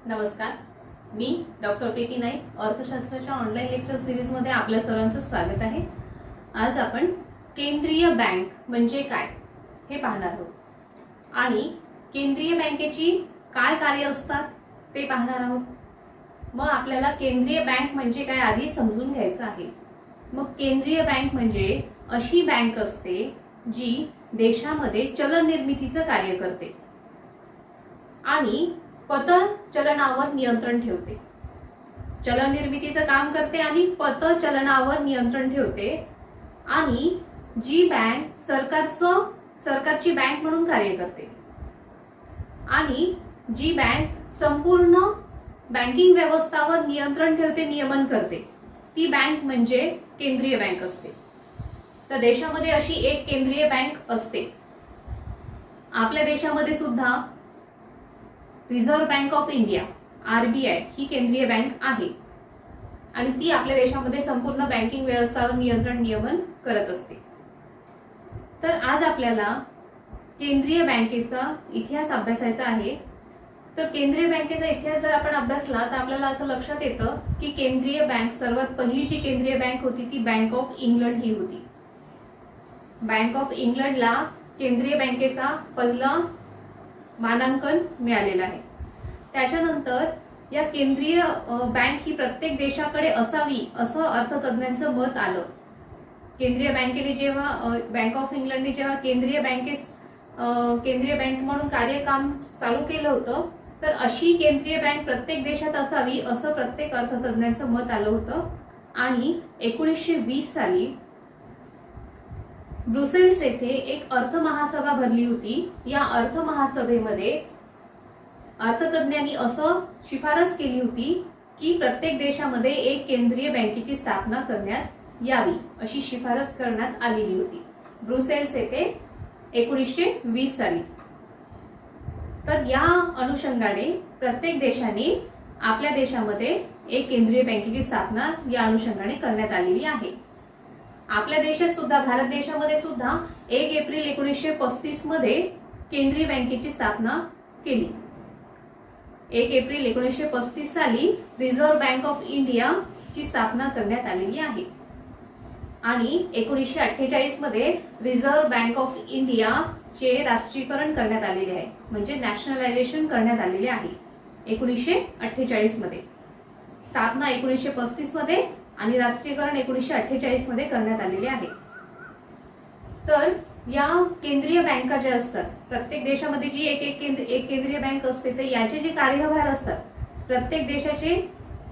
नमस्कार, मी डॉक्टर प्रीती नाईक अर्थशास्त्राच्या online lecture सिरीजमध्ये आपल्या सर्वांचं स्वागत आहे। आज आपण केंद्रीय बँक म्हणजे काय हे पाहणार आहोत आणि केंद्रीय बँकेची काय कार्य असतात ते पाहणार आहोत। मग आपल्याला केंद्रीय बँक म्हणजे काय आधी समजून घ्यायचं आहे। मग केंद्रीय बँक म्हणजे अशी बँक असते जी देशामध्ये चलन निर्मितीचं कार्य करते आणि पत चलनावर नियंत्रण ठेवते। चलन निर्मितीचं काम करते आणि पत चलनावर नियंत्रण ठेवते आणि जी बँक सरकारची बँक म्हणून कार्य करते आणि जी बँक संपूर्ण बँकिंग व्यवस्थावर नियंत्रण ठेवते, नियमन करते, ती बँक म्हणजे केंद्रीय बँक असते। तर देशामध्ये अशी एक केंद्रीय बँक असते। आपल्या देशामध्ये सुद्धा reserve bank of India RBI ही केंद्रीय बँक आहे आणि ती आपल्या देशामध्ये संपूर्ण बँकिंग व्यवस्थावर नियंत्रण नियमन करत असते। तर आज आपल्याला केंद्रीय बँकेचा इतिहास अभ्यासायचा आहे। तर केंद्रीय बँकेचा इतिहास जर आपण अभ्यासला तर आपल्याला असं लक्षात येतं की केंद्रीय बँक सर्वात पहिली जी केंद्रीय बँक होती ती बँक ऑफ इंग्लंड ही होती। बँक ऑफ इंग्लंडला केंद्रीय बँकेचा पहिला मानांकन मिळालेलं आहे। त्याच्यानंतर या केंद्रीय बँक ही प्रत्येक देशाकडे असावी असं अर्थतज्ञांचं मत आलं। केंद्रीय बँकेने जेव्हा बँक ऑफ इंग्लंडने जेव्हा केंद्रीय बँक म्हणून कार्यकाम चालू केलं होतं तर अशी केंद्रीय बँक प्रत्येक देशात असावी असं प्रत्येक अर्थतज्ञांचं मत आलं होतं आणि 1920 साली ब्रुसेल्स येथे एक अर्थ महासभा भरली होती। या अर्थ महासभेमध्ये अर्थतज्ञांनी असं शिफारस केली होती की प्रत्येक देशामध्ये एक केंद्रीय बँकेची स्थापना करण्यात यावी अशी शिफारस करण्यात आलेली होती ब्रुसेल्स येथे 1920 साली। तर या अनुषंगाने प्रत्येक देशाने आपल्या देशामध्ये एक केंद्रीय बँकेची स्थापना या अनुषंगाने करण्यात आलेली आहे। आपल्या देशात सुद्धा भारत देशामध्ये सुद्धा 1 एप्रिल 1935 मध्ये केंद्रीय बँकेची स्थापना केली। 1 एप्रिल 1935 साली रिझर्व्ह बँक ऑफ इंडिया ची स्थापना करण्यात आलेली आहे आणि 1948 मध्ये रिझर्व्ह बँक ऑफ इंडिया चे राष्ट्रीयकरण करण्यात आलेले आहे, म्हणजे नॅशनलायझेशन करण्यात आलेले आहे। 1948 मध्ये स्थापना 1935 मध्ये आणि राष्ट्रीयकरण 1948 मध्ये करण्यात आलेले आहे। तर या केंद्रीय बँका ज्या असतात प्रत्येक देशामध्ये जी एक केंद्रीय बँक असते तर याचे जे कार्यभार असतात प्रत्येक देशाचे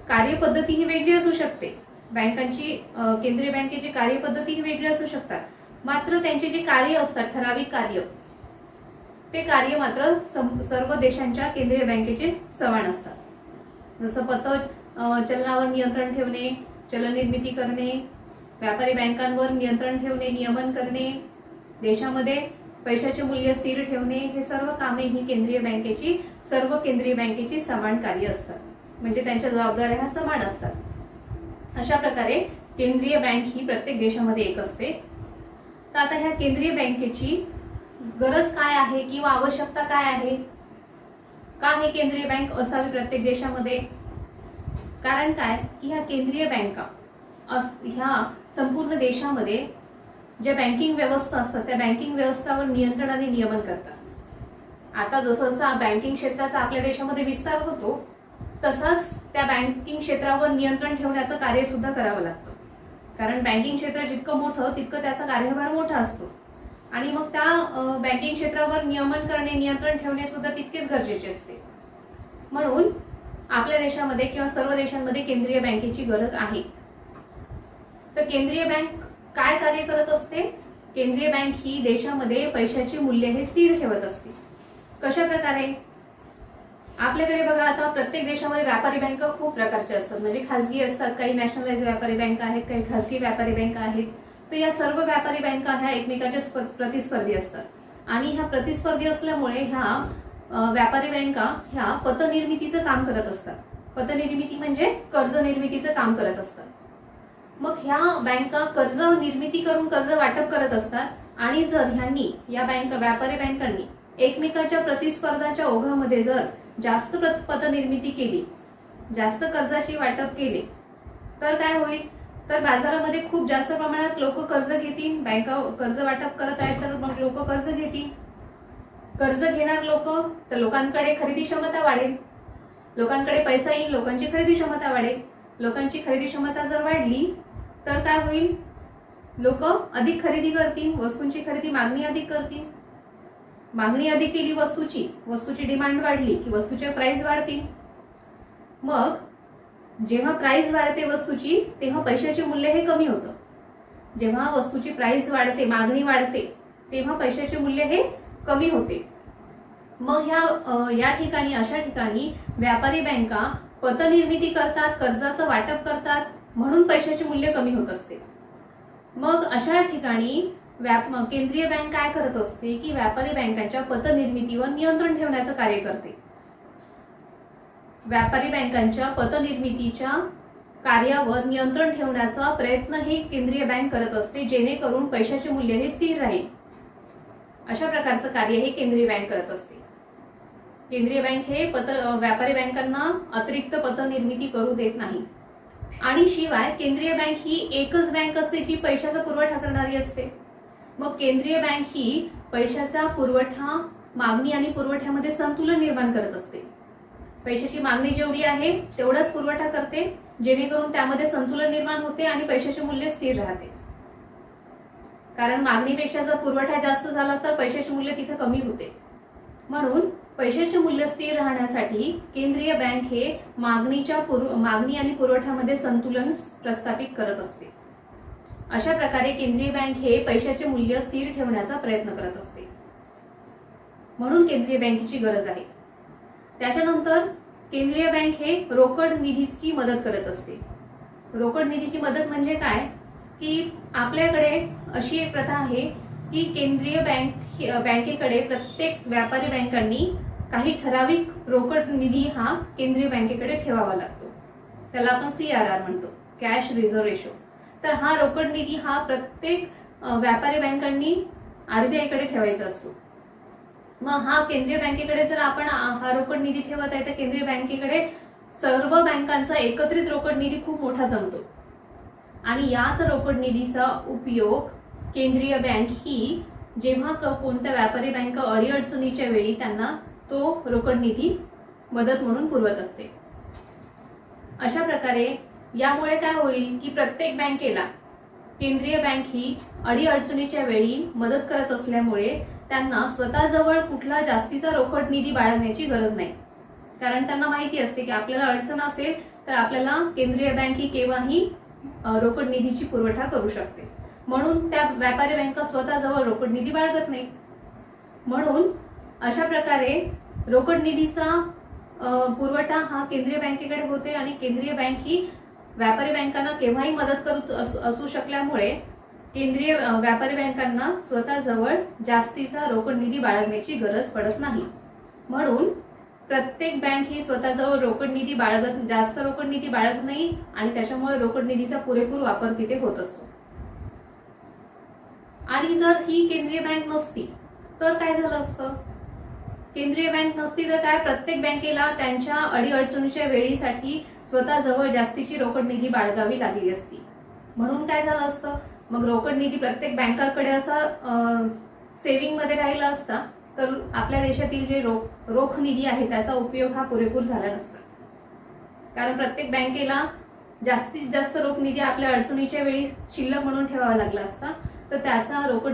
कार्यपद्धती ही वेगळी असू शकते। बँकांची केंद्रीय बँकेची कार्यपद्धती ही वेगळी असू शकतात, मात्र त्यांचे जे कार्य असतात ठराविक कार्य ते कार्य मात्र सर्व देशांच्या केंद्रीय बँकेचे समान असतात। जसं पत चलनावर नियंत्रण ठेवणे, चलन निर्मिती करणे, व्यापारी बँकांवर नियंत्रण ठेवणे, नियमन करणे, देशामध्ये पैशाचे मूल्य स्थिर ठेवणे, हे सर्व कामे ही सर्व केंद्रीय बँकेची समान कार्य असतात, म्हणजे त्यांच्या जबाबदाऱ्या ह्या समान असतात। अशा प्रकारे केंद्रीय बँक ही प्रत्येक देशामध्ये एक असते। तर आता ह्या केंद्रीय बँकेची गरज काय आहे किंवा आवश्यकता काय आहे, का हे केंद्रीय बँक असावी प्रत्येक देशामध्ये? कारण काय की ह्या केंद्रीय बँका ह्या संपूर्ण देशामध्ये ज्या बँकिंग व्यवस्था असतात त्या बँकिंग व्यवस्थावर नियंत्रण आणि नियमन करतात। आता जसं जसं बँकिंग क्षेत्राचा आपल्या देशामध्ये विस्तार होतो तसाच त्या बँकिंग क्षेत्रावर नियंत्रण ठेवण्याचं कार्य सुद्धा करावं लागतं, कारण बँकिंग क्षेत्र जितकं मोठं तितकं त्याचा कार्यभार मोठा असतो आणि मग त्या बँकिंग क्षेत्रावर नियमन करणे, नियंत्रण ठेवणे सुद्धा तितकेच गरजेचे असते। म्हणून आपल्या देशामध्ये किंवा सर्व देशांमध्ये केंद्रीय बँकेची गरज आहे। तर केंद्रीय बँक काय कार्य करत असते? केंद्रीय बँक ही देशामध्ये पैशाचे मूल्य हे स्थिर ठेवत असते। कशा प्रकारे? आपल्याकडे बघा आता प्रत्येक देशामध्ये व्यापारी बँका खूप प्रकारचे असतात, म्हणजे खासगी असतात, काही नॅशनलाइज व्यापारी बँका आहेत, काही खासगी व्यापारी बँका आहेत। तर या सर्व व्यापारी बँका ह्या एकमेकांच्या प्रतिस्पर्धी असतात आणि ह्या प्रतिस्पर्धी असल्यामुळे ह्या व्यापारी बँका ह्या पतनिर्मितीचं काम करत असतात। पतनिर्मिती म्हणजे कर्ज निर्मितीचं काम करत असतात। मग ह्या बँका कर्ज निर्मिती करून कर्ज वाटप करत असतात आणि जर ह्यांनी या व्यापारी बँकांनी एकमेकाच्या प्रतिस्पर्धाच्या ओघामध्ये जर जास्त पतनिर्मिती केली, जास्त कर्जाची वाटप केले, तर काय होईल? तर बाजारामध्ये खूप जास्त प्रमाणात लोक कर्ज घेतील, बँका कर्ज वाटप करत आहेत तर मग लोक कर्ज घेतील. कर्ज घेणार लोक, तर लोकांकडे खरेदी क्षमता वाढेल, लोकांकडे पैसा येईल, लोकांची खरेदी क्षमता वाढेल. लोकांची खरेदी क्षमता जर वाढली तर काय होईल? लोक अधिक खरेदी करतील, वस्तूंची खरेदी, मागणी अधिक करतील. मागणी अधिक केली वस्तूची डिमांड वाढली की वस्तूचे प्राइस वाढतील. मग जेव्हा प्राइस वाढते वस्तूची, तेव्हा पैशाचे मूल्य हे कमी होतं. जेव्हा वस्तूची प्राइस वाढते, मागणी वाढते, तेव्हा पैशाचे मूल्य हे कमी होते. मग या ठिकाणी, अशा ठिकाणी व्यापारी बँका पतनिर्मिती करतात, कर्जाचं वाटप करतात, म्हणून पैशाचे मूल्य कमी होत असते. मग अशा ठिकाणी केंद्रीय बँक काय करत असते की व्यापारी बँकांच्या पतनिर्मितीवर नियंत्रण ठेवण्याचं कार्य करते. व्यापारी बँकांच्या पतनिर्मितीच्या कार्यावर नियंत्रण ठेवण्याचा प्रयत्न हे केंद्रीय बँक करत असते, जेणेकरून पैशाचे मूल्य हे स्थिर राहील. अशा प्रकारचं कार्य हे केंद्रीय बँक करत असते. केंद्रीय बँक हे व्यापारी बँकांना अतिरिक्त पतनिर्मिती करू देत नाही. आणि शिवाय केंद्रीय बँक ही एकच बँक असते जी पैशाचा पुरवठा करणारी असते. मग केंद्रीय बँक ही पैशाचा पुरवठा, मागणी आणि पुरवठ्यामध्ये संतुलन निर्माण करत असते. पैशाची मागणी जेवढी आहे तेवढाच पुरवठा करते, जेणेकरून त्यामध्ये संतुलन निर्माण होते आणि पैशाचे मूल्य स्थिर राहते. कारण मागणीपेक्षा जर पुरवठा जास्त झाला तर पैशाचे मूल्य तिथे कमी होते. म्हणून पैशाचे मूल्य स्थिर राहण्यासाठी केंद्रीय बँक हे मागणी आणि पुरवठ्यामध्ये संतुलन प्रस्थापित करत असते. अशा प्रकारे केंद्रीय बँक हे पैशाचे मूल्य स्थिर ठेवण्याचा प्रयत्न करत असते. म्हणून केंद्रीय बँकेची गरज आहे. त्याच्यानंतर केंद्रीय बँक हे रोकड निधीची मदत करत असते. रोकड निधीची मदत म्हणजे काय की आपल्याकडे अशी एक प्रथा आहे की केंद्रीय बँकेकडे प्रत्येक व्यापारी बँकांनी काही ठराविक रोकड निधी हा केंद्रीय बँकेकडे ठेवावा लागतो. त्याला आपण CRR म्हणतो, कॅश रिझर्व्ह रेशो. तर हा रोकड निधी हा प्रत्येक व्यापारी बँकांनी RBI कडे ठेवायचा असतो. मग हा केंद्रीय बँकेकडे जर आपण हा रोकड निधी ठेवत आहे तर केंद्रीय बँकेकडे सर्व बँकांचा एकत्रित रोकड निधी खूप मोठा जमतो. आणि याच रोकड निधीचा उपयोग केंद्रीय बँक ही जेव्हा कोणत्या व्यापारी बँका अडीअडचणीच्या वेळी त्यांना तो रोकड निधी मदत म्हणून पुरवत असते. अशा प्रकारे यामुळे काय होईल की प्रत्येक बँकेला केंद्रीय बँक ही अडीअडचणीच्या वेळी मदत करत असल्यामुळे त्यांना स्वतःजवळ कुठला जास्तीचा रोकड निधी बाळगण्याची गरज नाही. कारण त्यांना माहिती असते की आपल्याला अडचण असेल तर आपल्याला केंद्रीय बँक ही केव्हाही रोकड निधीची पुरवठा करू शकते. म्हणून त्या व्यापारी बँका स्वतःजवळ रोकड निधी बाळगत नाही. म्हणून अशा प्रकारे रोकड निधीचा पुरवठा हा केंद्रीय बँकेकडे होते आणि केंद्रीय बँक ही व्यापारी बँकांना केव्हाही मदत करत असू शकल्यामुळे केंद्रीय व्यापारी बँकांना स्वतःजवळ जास्तीचा रोकड निधी बाळगण्याची गरज पडत नाही. म्हणून प्रत्येक बँक ही स्वतःजवळ जास्त रोकड निधी बाळगत नाही आणि त्याच्यामुळे रोकड निधीचा पुरेपूर वापर तिथे होत असतो. आणि जर ही केंद्रीय बँक नसती तर काय झालं असतं? केंद्रीय बँक नसती तर काय प्रत्येक बँकेला त्यांच्या अडीअडचणीच्या वेळीसाठी स्वतःजवळ जास्तीची रोकड निधी बाळगावी लागली असती. म्हणून काय झालं असतं? मग रोकड निधी प्रत्येक बँकांकडे असा सेव्हिंग मध्ये राहिला असता तर आपल्या देशातील जे रोख निधी आहे त्याचा उपयोग हा पुरेपूर झाला नसता. कारण प्रत्येक बँकेला जास्तीत जास्त रोख निधी आपल्या अडचणीच्या वेळी शिल्लक म्हणून ठेवावा लागला असता. तर त्याचा रोकड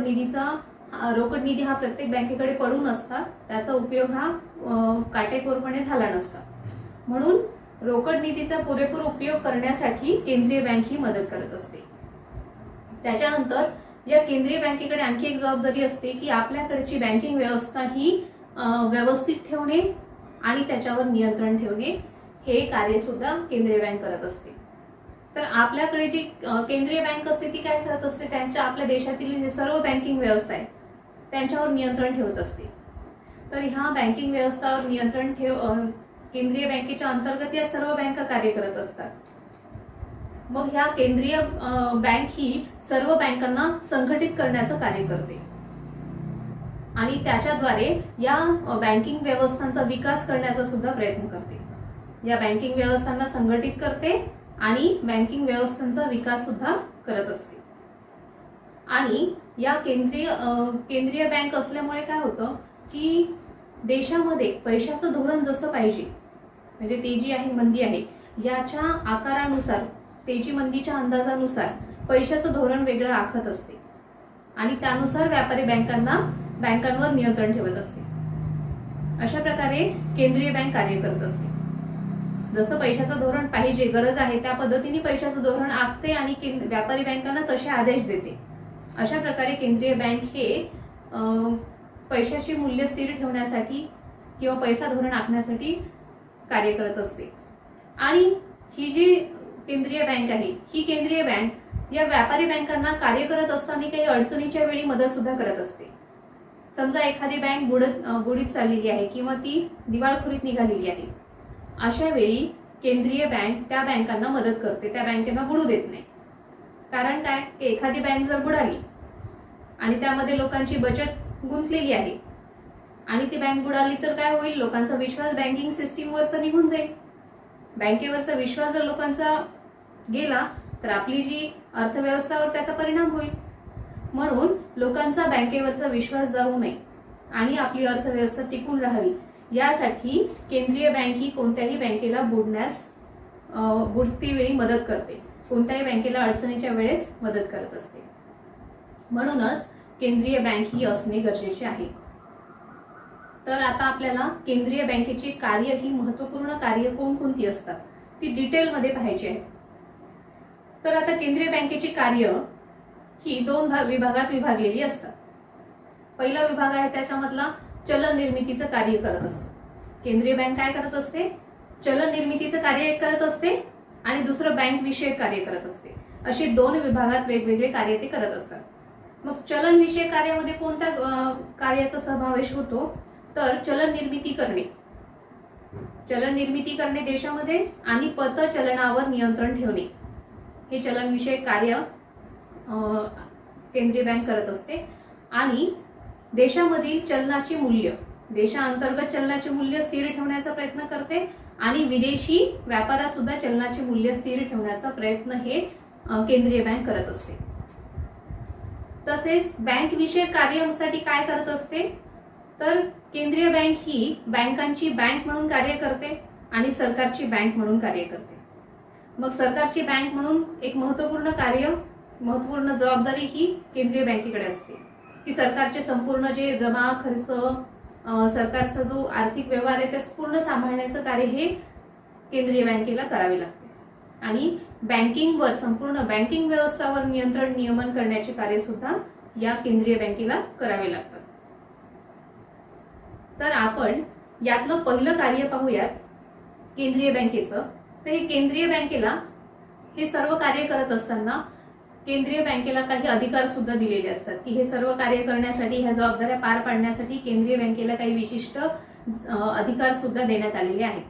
निधी हा प्रत्येक बँकेकडे पडून असता, त्याचा उपयोग हा काटेकोरपणे झाला नसता. म्हणून रोकड निधीचा पुरेपूर उपयोग करण्यासाठी केंद्रीय बँक ही मदत करत असते. त्याच्यानंतर या केंद्रीय बँकेकडे आणखी एक जबाबदारी असते की आपल्याकडची बँकिंग व्यवस्था ही व्यवस्थित ठेवणे आणि त्याच्यावर नियंत्रण ठेवणे हे कार्य सुद्धा केंद्रीय बँक करत असते. तर आपल्याकडे जी केंद्रीय बँक असते ती काय करत असते? आपल्या देशातील जे सर्व बँकिंग व्यवस्था आहे त्यांच्यावर नियंत्रण ठेवत असते. तर ह्या बँकिंग व्यवस्थावर नियंत्रण केंद्रीय बँकेच्या अंतर्गत या सर्व बँका कार्य करत असतात. मग ह्या केंद्रीय बँक ही सर्व बँकांना संघटित करण्याचं कार्य करते. आणि त्याच्याद्वारे या बँकिंग व्यवस्थांचा विकास करण्याचा सुद्धा प्रयत्न करते. या बँकिंग व्यवस्थांना संघटित करते आणि बँकिंग व्यवस्थांचा विकास सुद्धा करत असते. आणि या केंद्रीय बँक असल्यामुळे काय होतं की देशामध्ये पैशाचं धोरण जसं पाहिजे, म्हणजे तेजी आहे मंदी आहे याच्या आकारानुसार, तेजी मंदीच्या अंदाजानुसार पैशाचं धोरण वेगळं आखत असते आणि त्यानुसार व्यापारी बँकांवर नियंत्रण ठेवत असते. अशा प्रकारे केंद्रीय बँक कार्य करत असते. जसं पैशाचं धोरण पाहिजे, गरज आहे त्या पद्धतीने पैशाचं धोरण आखते आणि व्यापारी बँकांना तसे आदेश देते. अशा प्रकारे केंद्रीय बँक हे पैशाची मूल्य स्थिर ठेवण्यासाठी किंवा पैसा धोरण आखण्यासाठी कार्य करत असते. आणि ही जी केंद्रीय बँक आहे, ही केंद्रीय बँक या व्यापारी बँकांना कार्य करत असताना काही अडचणीच्या वेळी मदत सुद्धा करत असते. समजा एखादी बँक बुडीत चाललेली आहे किंवा ती दिवाळखोरीत निघालेली आहे, अशा वेळी केंद्रीय बँक त्या बँकांना मदत करते, त्या बँकेना बुडू देत नाही. कारण काय, की एखादी बँक जर बुडाली आणि त्यामध्ये लोकांची बचत गुंतलेली आहे आणि ती बँक बुडाली तर काय होईल, लोकांचा विश्वास बँकिंग सिस्टीमवरचा निघून जाईल. बँकेवरचा विश्वास जर लोकांचा गेला तर आपली जी अर्थव्यवस्थावर त्याचा परिणाम होईल. म्हणून लोकांचा बँकेवरचा विश्वास जाऊ नये आणि आपली अर्थव्यवस्था टिकून राहावी यासाठी केंद्रीय बँक ही कोणत्याही बँकेला बुडती वेळी मदत करते, कोणत्याही बँकेला अडचणीच्या वेळेस मदत करत असते. म्हणूनच केंद्रीय बँक ही असणे गरजेचे आहे. तर आता आपल्याला केंद्रीय बँकेची कार्य, ही महत्त्वपूर्ण कार्य कोणकोणती असतात ती डिटेलमध्ये पाहायची आहे. तर आता केंद्रीय बँकेची कार्य ही दोन विभागात विभागलेली असतात. पहिला विभाग आहे त्याच्यामधला चलन निर्मितीचं कार्य करत असते. केंद्रीय बँक काय करत असते, चलन निर्मितीचं कार्य एक करत असते आणि दुसरं बँक विषयक कार्य करत असते. अशी दोन विभागात वेगवेगळे कार्य ते करत असतात. मग चलन विषयक कार्यामध्ये कोणत्या कार्याचा समावेश होतो, तर चलन निर्मिती करणे. चलन निर्मिती करणे देशामध्ये आणि पतचलनावर नियंत्रण ठेवणे हे चलन विषयक कार्य केंद्रीय बँक करत असते. आणि देशामधील चलनाचे मूल्य, देशांतर्गत चलनाचे मूल्य स्थिर ठेवण्याचा प्रयत्न करते आणि विदेशी व्यापारात सुद्धा चलनाचे मूल्य स्थिर ठेवण्याचा प्रयत्न हे केंद्रीय बँक करत असते. तसेच बँक विषयक कार्यासाठी काय करत असते, तर केंद्रीय बँक ही बँकांची बँक म्हणून कार्य करते आणि सरकारची बँक म्हणून कार्य करते. मग सरकारची बँक म्हणून एक महत्त्वपूर्ण जबाबदारी ही केंद्रीय बँकेकडे असते की सरकारचे संपूर्ण जे जमा खर्च, सरकारचा जो आर्थिक व्यवहार आहे ते पूर्ण सांभाळण्याचं कार्य हे केंद्रीय बँकेला करावे लागते. आणि बँकिंगवर, संपूर्ण बँकिंग व्यवस्थावर नियमन करण्याचे कार्य सुद्धा या केंद्रीय बँकेला करावे लागतात. तर आपण यातलं पहिलं कार्य पाहूयात केंद्रीय बँकेचं. तर हे केंद्रीय बँकेला हे सर्व कार्य करत असताना केंद्रीय बँकेला काही अधिकार सुद्धा दिलेले असतात की हे सर्व कार्य करण्यासाठी, ह्या जबाबदाऱ्या पार पाडण्यासाठी केंद्रीय बँकेला काही विशिष्ट अधिकार सुद्धा देण्यात आलेले आहेत.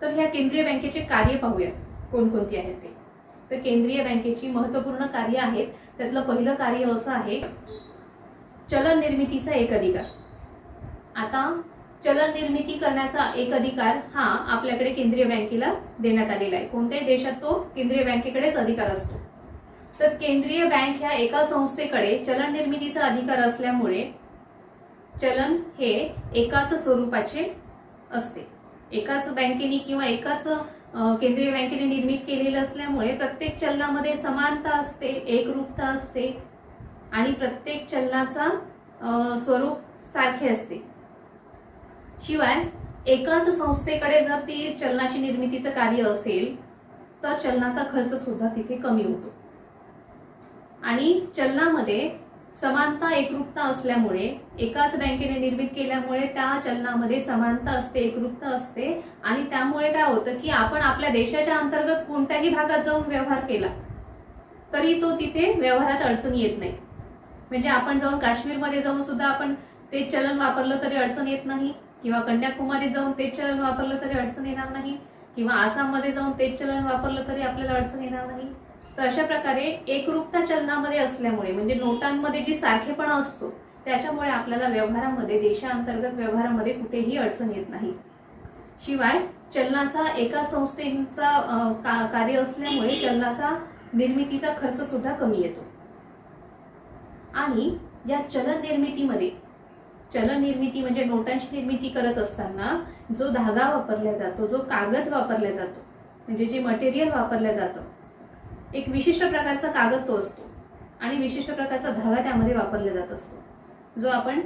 तर ह्या केंद्रीय बँकेचे कार्य पाहूया कोणकोणती आहेत ते. तर केंद्रीय बँकेची महत्त्वपूर्ण कार्य आहेत. त्यातलं पहिलं कार्य असं आहे, चलन निर्मितीचा एक अधिकार. आता चलन निर्मिती करण्याचा एक अधिकार हा आपल्याकडे केंद्रीय बँकेला देण्यात आलेला आहे. कोणत्याही देशात तो केंद्रीय बँकेकडेच अधिकार असतो. तर केंद्रीय बँक ह्या एका संस्थेकडे चलन निर्मितीचा अधिकार असल्यामुळे चलन हे एकाच स्वरूपाचे असते. एकाच बँकेने किंवा एकाच केंद्रीय बँकेने निर्मित केलेलं असल्यामुळे प्रत्येक चलनामध्ये समानता असते, एकरूपता असते आणि प्रत्येक चलनाचा स्वरूप सारखे असते. शिवाय एकाच संस्थेकडे जर ती चलनाची निर्मितीचं कार्य असेल तर चलनाचा खर्च सुद्धा तिथे कमी होतो. आणि चलनामध्ये समानता, एकरूपता असल्यामुळे, एकाच बँकेने निर्मित केल्यामुळे त्या चलनामध्ये समानता असते, एकरूपता असते आणि त्यामुळे काय होतं की आपण आपल्या देशाच्या अंतर्गत कोणत्याही भागात जाऊन व्यवहार केला तरी तो तिथे व्यवहारात अडचण येत नाही. म्हणजे आपण जाऊन काश्मीरमध्ये जाऊन सुद्धा आपण ते चलन वापरलं तरी अडचण येत नाही, किंवा कन्याकुमारीत जाऊन तेच चलन वापरलं तरी अडचण येणार नाही, किंवा आसाममध्ये जाऊन तेच चलन वापरलं तरी आपल्याला अडचण येणार नाही. तर अशा प्रकारे एकरूपता चलनामध्ये असल्यामुळे, म्हणजे नोटांमध्ये जी सारखेपणा असतो त्याच्यामुळे आपल्याला व्यवहारामध्ये, देशांतर्गत व्यवहारामध्ये कुठेही अडचण येत नाही. शिवाय चलनाचा एका संस्थेचा कार्य असल्यामुळे चलनाचा निर्मितीचा खर्च सुद्धा कमी येतो. आणि या चलन निर्मिती म्हणजे नोटांची निर्मिती करत असताना जो धागा वापरला जातो, जो कागद वापरला जातो, म्हणजे जे मटेरियल वापरलं जातं, एक विशिष्ट प्रकारचा कागद तो असतो आणि विशिष्ट प्रकारचा धागा त्यामध्ये वापरला जात असतो, जो आपण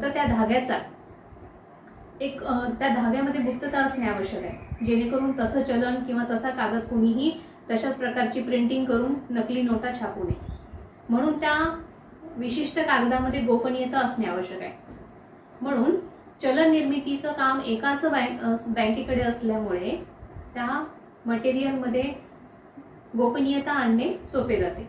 तर त्या धाग्याचा त्या धाग्यामध्ये गुप्तता असणे आवश्यक आहे, जेणेकरून तसं चलन किंवा तसा कागद कोणीही तशाच प्रकारची प्रिंटिंग करून नकली नोटा छापू नये. म्हणून त्या विशिष्ट कागदामध्ये गोपनीयता असणे आवश्यक आहे. म्हणून चलन निर्मितीचं काम एकाच बँकेकडे असल्यामुळे त्या मटेरियलमध्ये गोपनीयता आणणे सोपे जाते.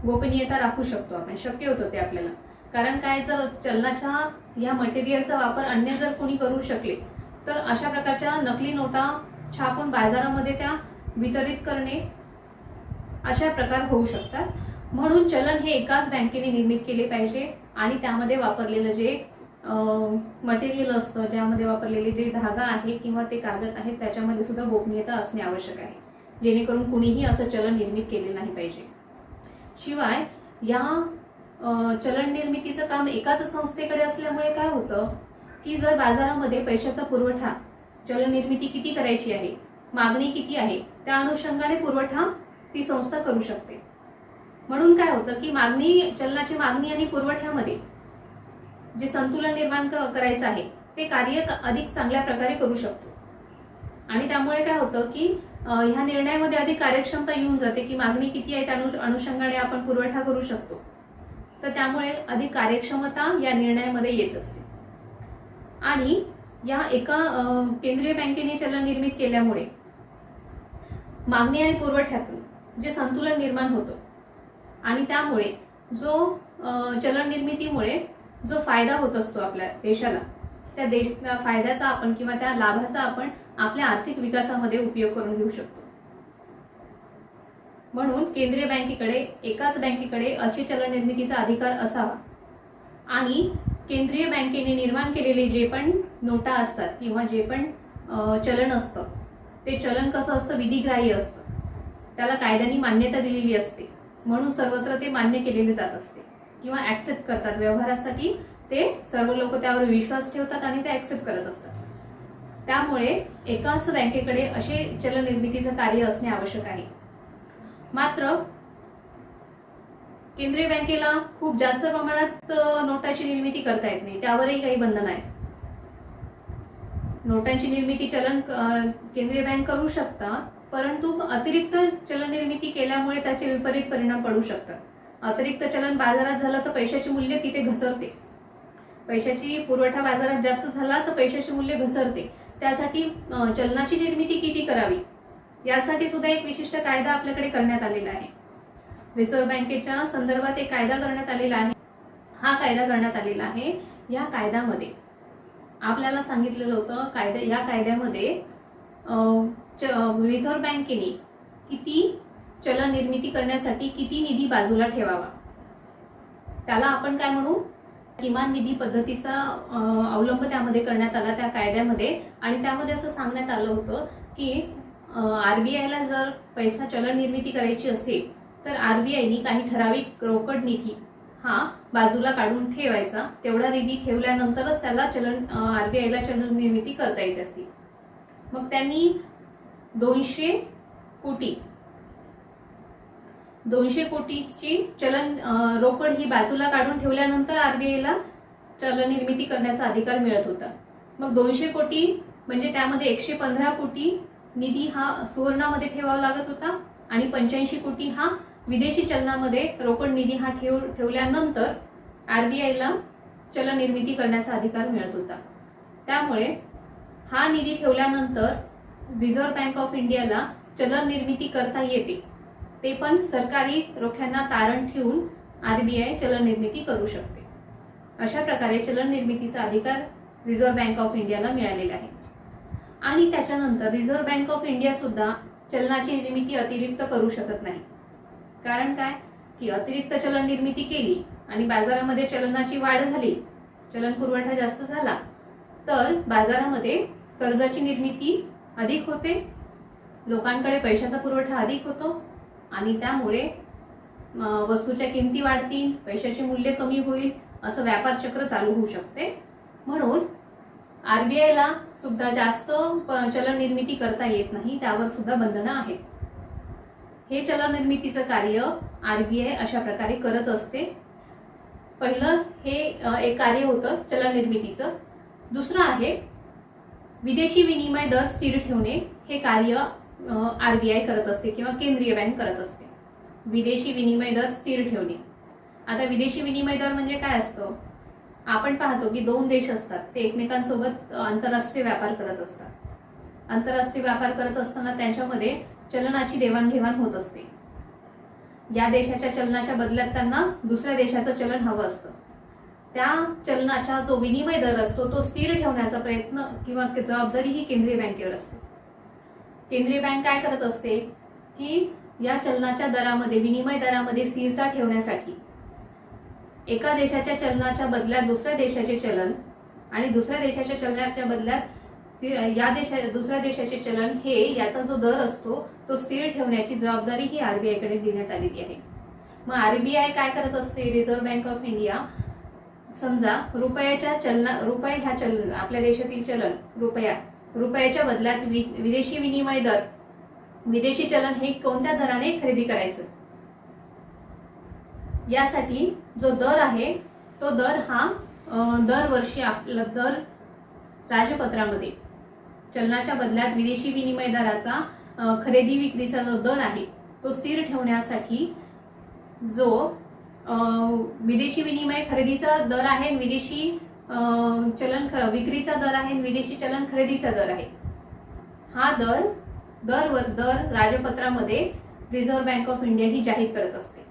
गोपनीयता राखू शकतो आपण, शक्य होतं ते आपल्याला. कारण काय, जर चलनाच्या या मटेरियलचा वापर अन्य जर कोणी करू शकले तर अशा प्रकारच्या नकली नोटा छापून बाजारामध्ये त्या वितरित करणे अशा प्रकार होऊ शकतात. म्हणून चलन हे एकाच बँकेने निर्मित केले पाहिजे आणि त्यामध्ये वापरलेलं जे मटेरियल असतं, ज्यामध्ये वापरलेले जे धागा आहे किंवा ते कागद आहे, त्याच्यामध्ये सुद्धा गोपनीयता असणे आवश्यक आहे, जेणेकरून कुणीही असं चलन निर्मित केले नाही पाहिजे. शिवाय या चलन निर्मितीचं काम एकाच संस्थेकडे असल्यामुळे काय होतं की जर बाजारामध्ये पैशाचा पुरवठा, चलन निर्मिती किती करायची आहे, मागणी किती आहे, त्या अनुषंगाने पुरवठा ती संस्था करू शकते. म्हणून काय होतं की चलनाची मागणी आणि पुरवठ्यामध्ये जे संतुलन निर्माण करायचं आहे ते कार्य अधिक चांगल्या प्रकारे करू शकतो. आणि त्यामुळे काय होतं की ह्या निर्णयामध्ये अधिक कार्यक्षमता येऊन जाते की मागणी किती आहे त्या अनुषंगाने आपण पुरवठा करू शकतो. तर त्यामुळे अधिक कार्यक्षमता या निर्णयामध्ये येत असते. आणि या एका केंद्रीय बँकेने चलन निर्मित केल्यामुळे मागणी आणि पुरवठ्यातून जे संतुलन निर्माण होतं आणि त्यामुळे जो चलन निर्मितीमुळे जो फायदा होत असतो आपल्या देशाला, त्या फायद्याचा आपण किंवा त्या लाभाचा आपण आपल्या आर्थिक विकासामध्ये उपयोग करून घेऊ शकतो. म्हणून केंद्रीय बँकेकडे, एकाच बँकेकडे अशी चलन निर्मितीचा अधिकार असावा. आणि केंद्रीय बँकेने निर्माण केलेले जे पण नोटा असतात किंवा जे पण चलन असतं ते चलन कसं असतं, विधिग्राह्य असतं, त्याला कायद्याने मान्यता दिलेली असते. म्हणून सर्वत्र ते मान्य केलेले जात असते किंवा ऍक्सेप्ट करतात. व्यवहारासाठी ते सर्व लोक त्यावर विश्वास ठेवतात आणि ते ऍक्सेप्ट करत असतात. त्यामुळे एकाच बँकेकडे असे चलन निर्मितीचं कार्य असणे आवश्यक आहे. मात्र केंद्रीय बँकेला खूप जास्त प्रमाणात नोटाची निर्मिती करता येत नाही, त्यावरही काही बंधन आहे. नोटांची निर्मिती केंद्रीय बँक करू शकतात, परंतु अतिरिक्त चलन निर्मिती केल्यामुळे त्याचे विपरीत परिणाम पडू शकतात. अतिरिक्त चलन बाजारात झालं तर पैशाचे मूल्य तिथे घसरते, पैशाची पुरवठा बाजारात जास्त झाला तर पैशाचे मूल्य घसरते. त्यासाठी चलनाची निर्मिती किती करावी यासाठी सुद्धा एक विशिष्ट कायदा आपल्याकडे करण्यात आलेला आहे. रिझर्व्ह बँकेच्या संदर्भात एक कायदा करण्यात आलेला आहे. हा कायदा करण्यात आलेला आहे. या कायद्यामध्ये आपल्याला सांगितलेलं होतं, या कायद्यामध्ये रिझर्व्ह बँकेने किती चलन निर्मिती करण्यासाठी किती निधी बाजूला ठेवावा, त्याला आपण काय म्हणू, किमान निधी पद्धतीचा अवलंब त्यामध्ये करण्यात आला त्या कायद्यामध्ये. आणि त्यामध्ये असं सांगण्यात आलं होतं की आरबीआयला जर पैसा चलन निर्मिती करायची असेल तर आरबीआयनी काही ठराविक रोकड निधी हा बाजूला काढून ठेवायचा. तेवढा निधी ठेवल्यानंतरच त्याला आरबीआयला चलन निर्मिती करता येत असते. मग त्यांनी 200 कोटीची चलन रोकड ही बाजूला काढून ठेवल्यानंतर आरबीआयला चलन निर्मिती करण्याचा अधिकार मिळत होता. मग 200 कोटी म्हणजे त्यामध्ये 115 कोटी निधी हा सुवर्णामध्ये ठेवावा लागत होता आणि 85 कोटी हा विदेशी चलनामध्ये रोकड निधी हा ठेवल्यानंतर आरबीआयला चलन निर्मिती करण्याचा अधिकार मिळत होता. त्यामुळे हा निधी ठेवल्यानंतर रिझर्व्ह बँक ऑफ इंडियाला चलन निर्मिती करता येते, ते पण सरकारी रोख्यांना तारण ठेवून आरबीआय चलन निर्मिती करू शकते. अशा प्रकारे चलन निर्मितीचा अधिकार रिझर्व्ह बँक ऑफ इंडियाला मिळालेला आहे. आणि त्याच्यानंतर रिझर्व्ह बँक ऑफ इंडिया सुद्धा चलनाची निर्मिती अतिरिक्त करू शकत नाही. कारण काय की अतिरिक्त चलन निर्मिती केली आणि बाजारामध्ये चलनाची वाढ झाली, चलन पुरवठा जास्त झाला, तर बाजारामध्ये कर्जाची निर्मिती अधिक होते, लोकांकडे पैशाचा पुरवठा अधिक होतो आणि त्यामुळे वस्तूच्या किमती वाढतील, पैशाचे मूल्य कमी होईल, असं व्यापार चक्र चालू होऊ शकते. म्हणून आरबीआयला सुद्धा जास्त चलन निर्मिती करता येत नाही, त्यावर सुद्धा बंधनं आहेत. हे चलन निर्मितीचं कार्य आरबीआय अशा प्रकारे करत असते. पहिलं हे एक कार्य होतं चलन निर्मितीचं. दुसरं आहे विदेशी विनिमय दर स्थिर ठेवणे. हे कार्य आरबीआय करत असते किंवा केंद्रीय बँक करत असते. विदेशी विनिमय दर स्थिर ठेवणे. आता विदेशी विनिमय दर म्हणजे काय असतं? आपण पाहतो की दोन देश असतात, ते एकमेकांसोबत आंतरराष्ट्रीय व्यापार करत असतात. आंतरराष्ट्रीय व्यापार करत असताना त्यांच्यामध्ये चलनाची देवाणघेवाण होत असते. या देशाच्या चलनाच्या बदल्यात त्यांना दुसऱ्या देशाचं चलन हवं असतं. त्या चलनाचा जो विनिमय दर असतो तो स्थिर ठेवण्याचा प्रयत्न किंवा जबाबदारी ही केंद्रीय बँकेवर असते. केंद्रीय बँक काय करत असते की या चलनाच्या दरामध्ये, विनिमय दरामध्ये स्थिरता ठेवण्यासाठी एका देशाच्या चलनाच्या बदल्यात दुसऱ्या देशाचे चलन आणि दुसऱ्या देशाच्या चलनाच्या बदल्यात दुसऱ्या देशाचे चलन, हे याचा जो दर असतो तो स्थिर ठेवण्याची जबाबदारी ही आरबीआय कडे देण्यात आलेली आहे. मग आरबीआय काय करत असते? रिझर्व्ह बँक ऑफ इंडिया, समजा रुपये ह्या चलन, आपल्या देशातील चलन रुपयाच्या बदल्यात विदेशी विनिमय दर, विदेशी चलन हे कोणत्या दराने खरेदी करायचं, यासाठी जो दर आहे तो दर हा दरवर्षी आपला दर राजपत्रामध्ये चलनाच्या बदल्यात विदेशी विनिमय दराचा खरेदी विक्रीचा जो दर आहे तो स्थिर ठेवण्यासाठी जो विदेशी विनिमय खरेदीचा दर आहे, विदेशी चलन विक्रीचा दर आहे, विदेशी चलन खरेदीचा दर आहे, हा दर राजपत्रामध्ये रिझर्व्ह बँक ऑफ इंडिया ही जाहीर करत असते.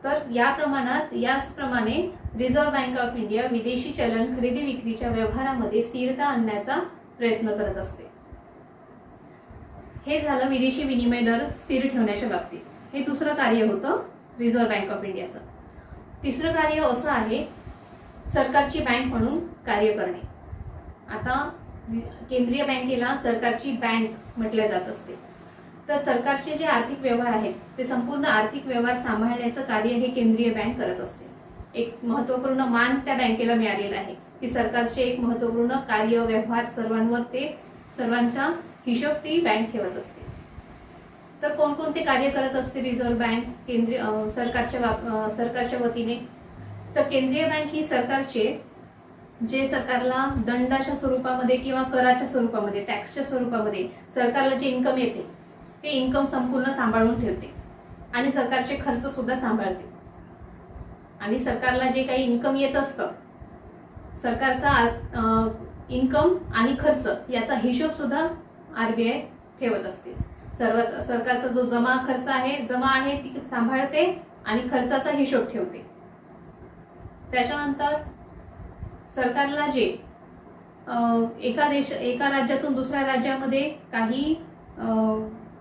तर याचप्रमाणे रिझर्व्ह बँक ऑफ इंडिया विदेशी चलन खरेदी विक्रीच्या व्यवहारामध्ये स्थिरता आणण्याचा प्रयत्न करत असते. हे झालं विदेशी विनिमय दर स्थिर ठेवण्याच्या बाबतीत. हे दुसरं कार्य होतं रिझर्व्ह बँक ऑफ इंडियाचं. तिसरं कार्य असं आहे सरकारची बँक म्हणून कार्य करणे. आता केंद्रीय बँकेला सरकारची बँक म्हटले जात असते. तर सरकारचे जे आर्थिक व्यवहार आहेत ते संपूर्ण आर्थिक व्यवहार सांभाळण्याचं कार्य हे केंद्रीय बँक करत असते. एक महत्त्वपूर्ण मान त्या बँकेला मिळालेला आहे की सरकारचे एक महत्त्वपूर्ण कार्य व्यवहार सर्वांचा हिशोब ती बँक ठेवत असते. तर कोणकोणते कार्य करत असते रिझर्व्ह बँक केंद्रीय सरकारच्या वतीने? तर केंद्रीय बँक ही सरकारला दंडाच्या स्वरूपामध्ये किंवा कराच्या स्वरूपामध्ये, टॅक्सच्या स्वरूपामध्ये सरकारला जे इन्कम येते ते इन्कम संपूर्ण सांभाळून ठेवते आणि सरकारचे खर्च सुद्धा सांभाळते. आणि सरकारला जे काही इन्कम येत असतं, सरकारचा इन्कम आणि खर्च याचा हिशोब सुद्धा आरबीआय ठेवत असते. सरकारचा जो जमा आहे ती सांभाळते आणि खर्चाचा हिशोब ठेवते. त्याच्यानंतर सरकारला जे एका राज्यातून दुसऱ्या राज्यामध्ये काही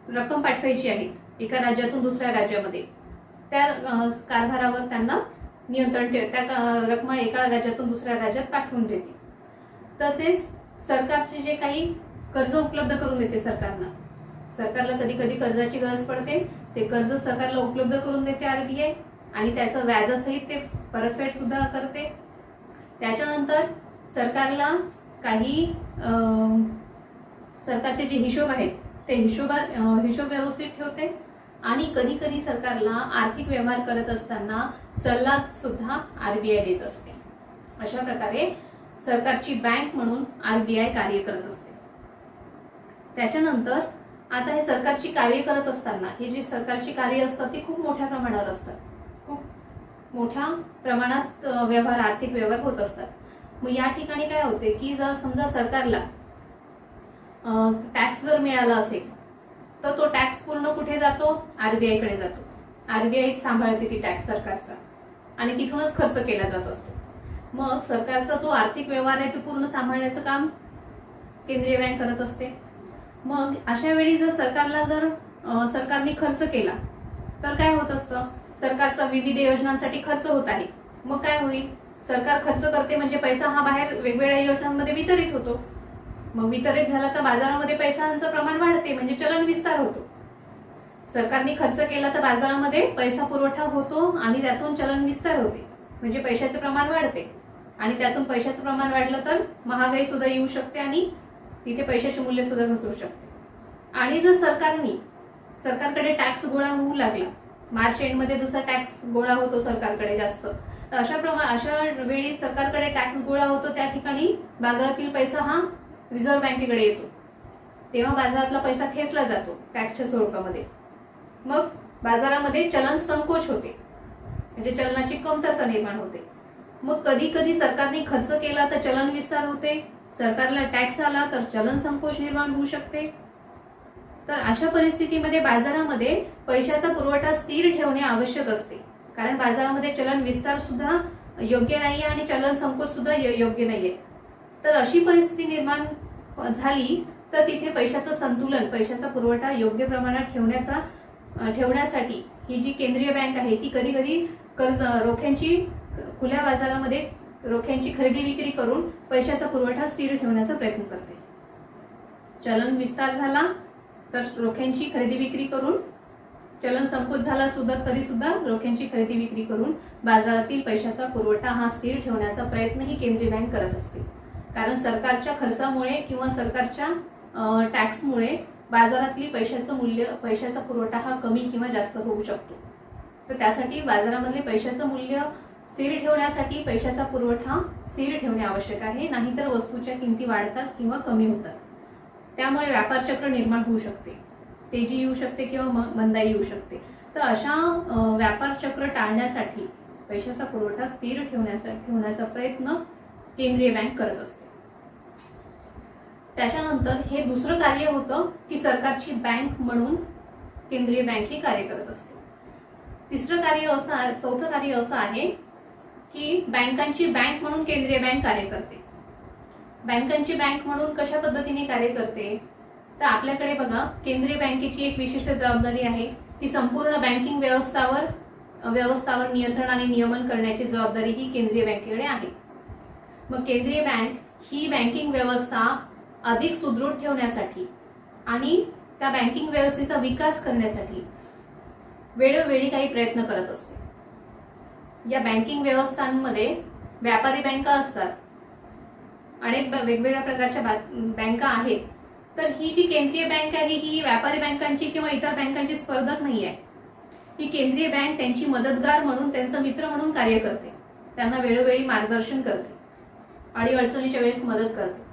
रक्कम पाठवायची आहे, एका राज्यातून दुसऱ्या राज्यामध्ये, त्या कारभारावर त्यांना नियंत्रण त्या रक्कम एका राज्यातून दुसऱ्या राज्यात पाठवून देते. तसेच सरकारचे जे काही कर्ज उपलब्ध करून देते सरकारला कधी कधी कर्जाची गरज पडते, ते कर्ज सरकारला उपलब्ध करून देते आरबीआय आणि त्याचं व्याजासहित ते परतफेड सुद्धा करते. त्याच्यानंतर सरकारला काही सरकारचे जे हिशोब आहेत ते हिशोब व्यवस्थित ठेवते आणि कधी कधी सरकारला आर्थिक व्यवहार करत असताना सल्ला सुद्धा आरबीआय देत असते. अशा प्रकारे सरकारची बँक म्हणून आरबीआय कार्य करत असते. त्याच्यानंतर आता हे सरकारची कार्य करत असताना हे जे सरकारची कार्य असतात ती खूप मोठ्या प्रमाणावर असतात. खूप मोठ्या प्रमाणात आर्थिक व्यवहार होत असतात. मग या ठिकाणी काय होते की जर समजा सरकारला टॅक्स जर मिळाला असेल तर तो टॅक्स पूर्ण कुठे जातो? आरबीआय कडे जातो. आरबीआय सांभाळते ती टॅक्स सरकारचा आणि तिथूनच खर्च केला जात असतो. मग सरकारचा जो आर्थिक व्यवहार आहे तो पूर्ण सांभाळण्याचं काम केंद्रीय बँक करत असते. मग अशा वेळी जर सरकारने खर्च केला तर काय होत असतं? सरकारचा विविध योजनांसाठी खर्च होत आहे. मग काय होईल? सरकार खर्च करते म्हणजे पैसा हा बाहेर वेगवेगळ्या योजनांमध्ये वितरित होतो. मग वितरित झाला तर बाजारामध्ये पैशांचं प्रमाण वाढते म्हणजे चलन विस्तार होतो. सरकारने खर्च केला तर बाजारामध्ये पैसा पुरवठा होतो आणि त्यातून चलन विस्तार होते म्हणजे पैशाचे प्रमाण वाढते. आणि त्यातून पैशाचं प्रमाण वाढलं तर महागाई सुद्धा येऊ शकते आणि तिथे पैशाचे मूल्य सुद्धा घसरू शकते. आणि जर सरकारकडे टॅक्स गोळा होऊ लागला, मार्च एंडमध्ये जसा टॅक्स गोळा होतो सरकारकडे जास्त, तर अशा वेळी सरकारकडे टॅक्स गोळा होतो त्या ठिकाणी बाजारातील पैसा हा रिझर्व्ह बँकेकडे येतो. तेव्हा बाजारातला पैसा खेचला जातो टॅक्सच्या स्वरूपामध्ये. मग बाजारामध्ये चलन संकोच होते म्हणजे चलनाची कमतरता निर्माण होते. मग कधी कधी सरकारने खर्च केला तर चलन विस्तार होते, सरकारला टॅक्स आला तर चलन संकोच निर्माण होऊ शकते. तर अशा परिस्थितीमध्ये बाजारामध्ये पैशाचा पुरवठा स्थिर ठेवणे आवश्यक असते, कारण बाजारामध्ये चलन विस्तार सुद्धा योग्य नाहीये आणि चलन संकोच सुद्धा योग्य नाहीये. तर अशी परिस्थिती निर्माण झाली तर तिथे पैशाचं संतुलन, पैशाचा पुरवठा योग्य प्रमाणात ठेवण्यासाठी ही जी केंद्रीय बँक आहे ती कधी कधी रोख्यांची खुल्या बाजारामध्ये रोख्यांची खरेदी विक्री करून पैशाचा पुरवठा स्थिर ठेवण्याचा प्रयत्न करते. चलन विस्तार झाला तर रोख्यांची खरेदी विक्री करून, चलन संकोच झाला सुद्धा तरी सुद्धा रोख्यांची खरेदी विक्री करून बाजारातील पैशाचा पुरवठा हा स्थिर ठेवण्याचा प्रयत्न ही केंद्रीय बँक करत असते. कारण सरकारच्या खर्चामुळे किंवा सरकारच्या टॅक्समुळे बाजारातली पैशाचा पुरवठा हा कमी किंवा जास्त होऊ शकतो. तर त्यासाठी बाजारामधले पैशाचं मूल्य स्थिर ठेवण्यासाठी पैशाचा पुरवठा स्थिर ठेवणे आवश्यक आहे, नाहीतर वस्तूच्या किमती वाढतात किंवा कमी होतात. त्यामुळे व्यापार चक्र निर्माण होऊ शकते, तेजी येऊ शकते किंवा मंदाई येऊ शकते. तर अशा व्यापार चक्र टाळण्यासाठी पैशाचा पुरवठा स्थिर ठेवण्याचा प्रयत्न केंद्रीय बँक करत असते. त्याच्यानंतर हे दुसरं कार्य होतं की सरकारची बँक म्हणून केंद्रीय बँक ही कार्य करत असते. चौथं कार्य असं आहे की बँकांची बँक म्हणून केंद्रीय बँक कार्य करते. बँकांची बँक म्हणून कशा पद्धतीने कार्य करते? तर आपल्याकडे बघा, केंद्रीय बँकेची एक विशिष्ट जबाबदारी आहे की संपूर्ण बँकिंग व्यवस्थावर नियंत्रण आणि नियमन करण्याची जबाबदारी ही केंद्रीय बँकेकडे आहे. मग केंद्रीय बँक ही बँकिंग व्यवस्था अधिक सुदृढ ठेवण्यासाठी आणि त्या बँकिंग व्यवस्थेचा विकास करण्यासाठी वेळोवेळी काही प्रयत्न करत असते. या बँकिंग व्यवस्थांमध्ये व्यापारी बँका असतात, अनेक वेगवेगळ्या प्रकारच्या बँका आहेत. तर ही जी केंद्रीय बँक आहे ही व्यापारी बँकांची किंवा इतर बँकांची स्पर्धक नाही आहे. ही केंद्रीय बँक त्यांची मदतगार म्हणून, त्यांचा मित्र म्हणून कार्य करते. त्यांना वेळोवेळी मार्गदर्शन करते, अडीअडचणीच्या वेळेस मदत करते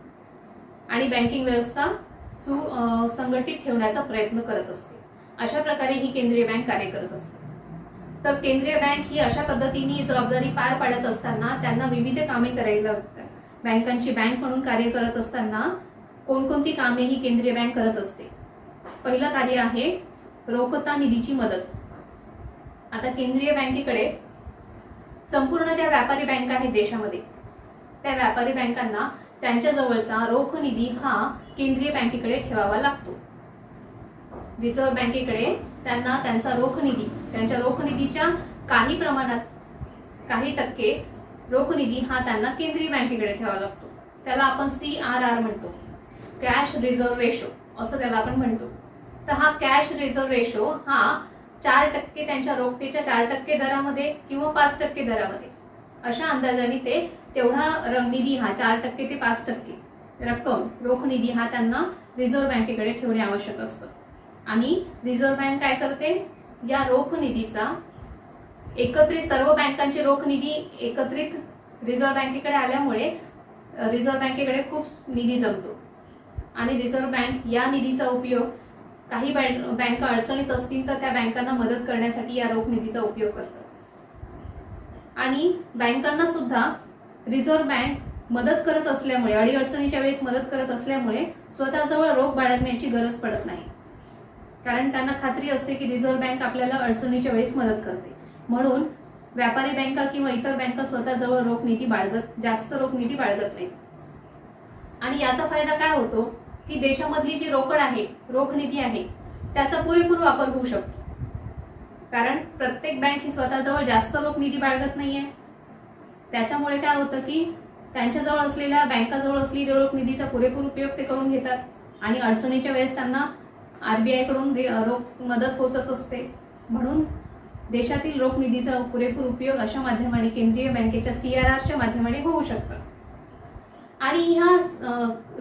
आणि बँकिंग व्यवस्था सुसंघटित ठेवण्याचा प्रयत्न करत असते. अशा प्रकारे ही केंद्रीय बँक कार्य करत असते. तर केंद्रीय बँक ही अशा पद्धतीने जबाबदारी पार पाडत असताना त्यांना विविध कामे करायला लागतात. बँकांची बँक म्हणून कार्य करत असताना कोणकोणती कामे ही केंद्रीय बँक करत असते? पहिलं कार्य आहे रोखता निधीची मदत. आता केंद्रीय बँकेकडे संपूर्ण ज्या व्यापारी बँका आहेत देशामध्ये, त्या व्यापारी बँकांना त्यांच्या जवळचा रोख निधी हा केंद्रीय बँकेकडे ठेवावा लागतो. रिझर्व्ह बँकेकडे त्यांना त्यांचा रोख निधी, त्यांच्या रोख निधीच्या काही प्रमाणात, काही टक्के रोख निधी हा त्यांना केंद्रीय बँकेकडे ठेवावा लागतो. त्याला आपण CRR म्हणतो, कॅश रिझर्व्ह रेशो असं त्याला आपण म्हणतो. तर हा कॅश रिझर्व्ह रेशो हा 4% त्यांच्या रोखतेच्या 4% दरामध्ये किंवा 5% दरामध्ये, अशा अंदाजाने ते तेवढा निधी हा 4% ते 5% रक्कम रोख निधी हा त्यांना रिझर्व्ह बँकेकडे ठेवणे आवश्यक असतं. आणि रिझर्व्ह बँक काय करते? या रोख निधीचा एकत्रित, सर्व बँकांचे रोख निधी एकत्रित रिझर्व्ह बँकेकडे आल्यामुळे रिझर्व्ह बँकेकडे खूप निधी जमतो आणि रिझर्व्ह बँक या निधीचा उपयोग, काही बँका अडचणीत असतील तर त्या बँकांना मदत करण्यासाठी या रोख निधीचा उपयोग करतात. आणि बँकांना सुद्धा रिझर्व्ह बँक मदत करत असल्यामुळे, अडीअडचणीच्या वेळेस मदत करत असल्यामुळे स्वतःजवळ रोख बाळगण्याची गरज पडत नाही, कारण त्यांना खात्री असते की रिझर्व्ह बँक आपल्याला अडचणीच्या वेळेस मदत करते. म्हणून व्यापारी बँका किंवा इतर बँका स्वतःजवळ जास्त रोख निधी बाळगत नाही. आणि याचा फायदा काय होतो की देशामधली जी रोकड आहे, रोख निधी आहे, त्याचा पुरेपूर वापर होऊ शकतो. कारण प्रत्येक बँक ही स्वतःजवळ जास्त रोख निधी बाळगत नाहीये. त्याच्यामुळे काय होतं की त्यांच्याजवळ असलेल्या बँकाजवळ असलेली रोख निधीचा पुरेपूर उपयोग ते करून घेतात आणि अडचणीच्या वेळेस त्यांना आरबीआय कडून रोख मदत होतच असते. म्हणून देशातील रोख निधीचा पुरेपूर उपयोग अशा माध्यमाने केंद्रीय बँकेच्या CRRच्या माध्यमाने होऊ शकतो. आणि ह्या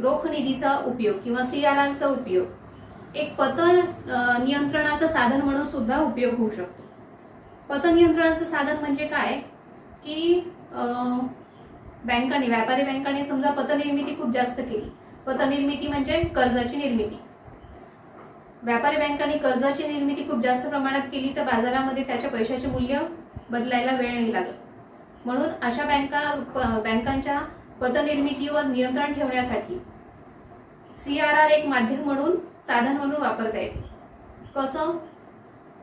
रोख निधीचा उपयोग किंवा CRRचा उपयोग एक पतनियंत्रणाचं साधन म्हणून सुद्धा उपयोग होऊ शकतो. पतनियंत्रणाचं साधन म्हणजे काय की बँकांनी व्यापारी बँकांनी समजा पतनिर्मिती खूप जास्त केली. पतनिर्मिती म्हणजे कर्जाची निर्मिती. व्यापारी बँकांनी कर्जाची निर्मिती खूप जास्त प्रमाणात केली तर बाजारामध्ये त्याच्या पैशाचे मूल्य बदलायला वेळ नाही लागत. म्हणून अशा बँकांच्या पतनिर्मितीवर नियंत्रण ठेवण्यासाठी CRR एक माध्यम म्हणून साधन म्हणून वापरता येते. कसं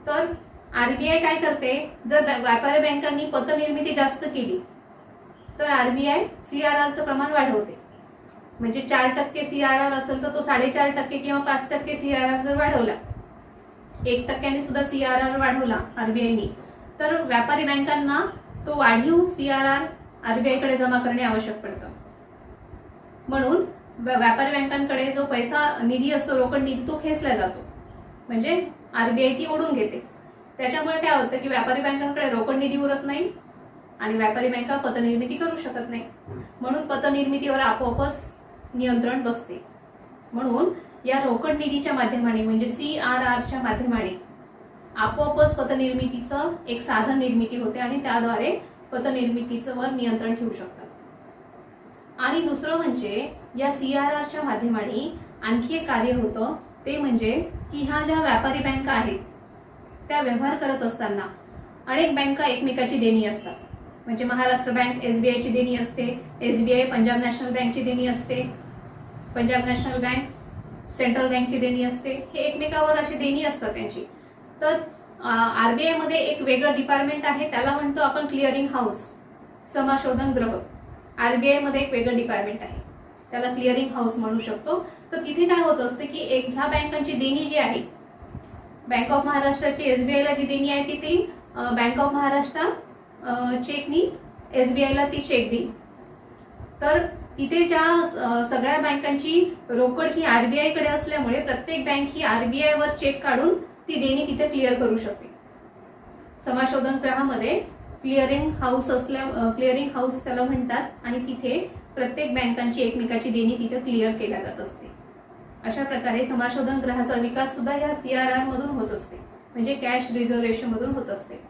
तर आरबीआय काय करते, जर व्यापारी बँकांनी पतनिर्मिती जास्त केली तर आरबीआय CRRचं प्रमाण वाढवते. म्हणजे 4% CRR असेल तर तो 4.5% किंवा 5% CRR जर वाढवला, 1% सुद्धा CRR वाढवला आरबीआयनी, तर व्यापारी बँकांना तो वाढीव CRR आरबीआय कडे जमा करणे आवश्यक पडतं. म्हणून व्यापारी बँकांकडे जो पैसा निधी असतो, रोकड निधी, तो खेचला जातो. म्हणजे आरबीआय ती ओढून घेते. त्याच्यामुळे काय होतं की व्यापारी बँकांकडे रोकड निधी उरत नाही आणि व्यापारी बँका पतनिर्मिती करू शकत नाही. म्हणून पतनिर्मितीवर आपोआपच नियंत्रण बसते. म्हणून या रोकड निधीच्या माध्यमाने म्हणजे CRRच्या माध्यमाने आपोआपच पतनिर्मितीचं एक साधन निर्मिती होते आणि त्याद्वारे पतनिर्मितीचं वर नियंत्रण ठेवू शकतात. आणि दुसरं म्हणजे या CRRच्या माध्यमाने आणखी एक कार्य होतं, ते म्हणजे की ह्या ज्या व्यापारी बँका आहेत त्या व्यवहार करत असताना अनेक बँका एकमेकाची देणी असतात. म्हणजे महाराष्ट्र बँक SBIची देणी असते, SBI पंजाब नॅशनल बँकची देणी असते, पंजाब नॅशनल बँक सेंट्रल बँकची देणी असते. हे एकमेकावर अशी देणी असतात त्यांची. तर आरबीआय मध्ये एक वेगळं डिपार्टमेंट आहे, त्याला म्हणतो आपण क्लिअरिंग हाऊस, समाशोधन गृह. आरबीआय मध्ये एक वेगळं डिपार्टमेंट आहे, त्याला क्लिअरिंग हाऊस म्हणू शकतो. तर तिथे काय होत असते की ह्या बँकांची देणी जी आहे, बँक ऑफ महाराष्ट्राची SBIला जी देणी आहे ती बँक ऑफ महाराष्ट्र चेकनी SBIला ती चेक देईल. तर तिथे ज्या सगळ्या बँकांची रोकड ही आरबीआय कडे असल्यामुळे प्रत्येक बँक ही आरबीआय वर चेक काढून ती देणी तिथे क्लिअर करू शकते. समाशोधन गृहामध्ये क्लिअरिंग हाऊस त्याला म्हणतात आणि तिथे प्रत्येक बँकांची एकमेकाची देणी तिथे क्लिअर केल्या जात असते. अशा प्रकारे समाशोधन गृहाचा विकास सुद्धा या CRR मधून होत असते, म्हणजे कॅश रिझर्व्ह रेशो मधून होत असते.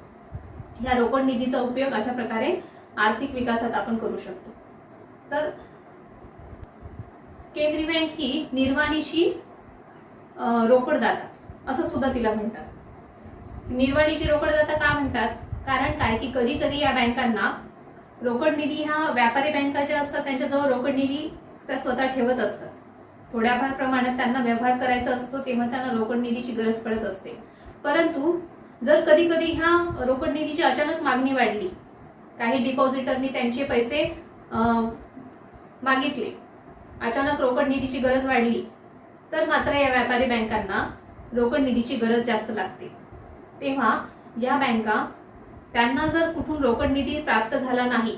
या रोकड निधीचा उपयोग अशा प्रकारे आर्थिक विकासात आपण करू शकतो. तर केंद्रीय बँक ही निर्वाणीची रोकडदाता असं सुद्धा तिला म्हणतात. निर्वाणीची रोकडदाता का म्हणतात, कारण काय की कधी कधी या बँकांना रोकड निधी ह्या व्यापारी बँका ज्या असतात त्यांच्याजवळ रोकड निधी त्या स्वतः ठेवत असतात. थोड्याफार प्रमाणात त्यांना व्यवहार करायचा असतो तेव्हा त्यांना रोकड निधीची गरज पडत असते. परंतु जर कधी कधी ह्या रोकड निधीची अचानक मागणी वाढली, काही डिपॉझिटरनी त्यांचे पैसे मागितले, अचानक रोकड निधीची गरज वाढली, तर मात्र या व्यापारी बँकांना रोकड निधीची गरज जास्त लागते. तेव्हा या बँका त्यांना जर कुठून रोकड निधी प्राप्त झाला नाही,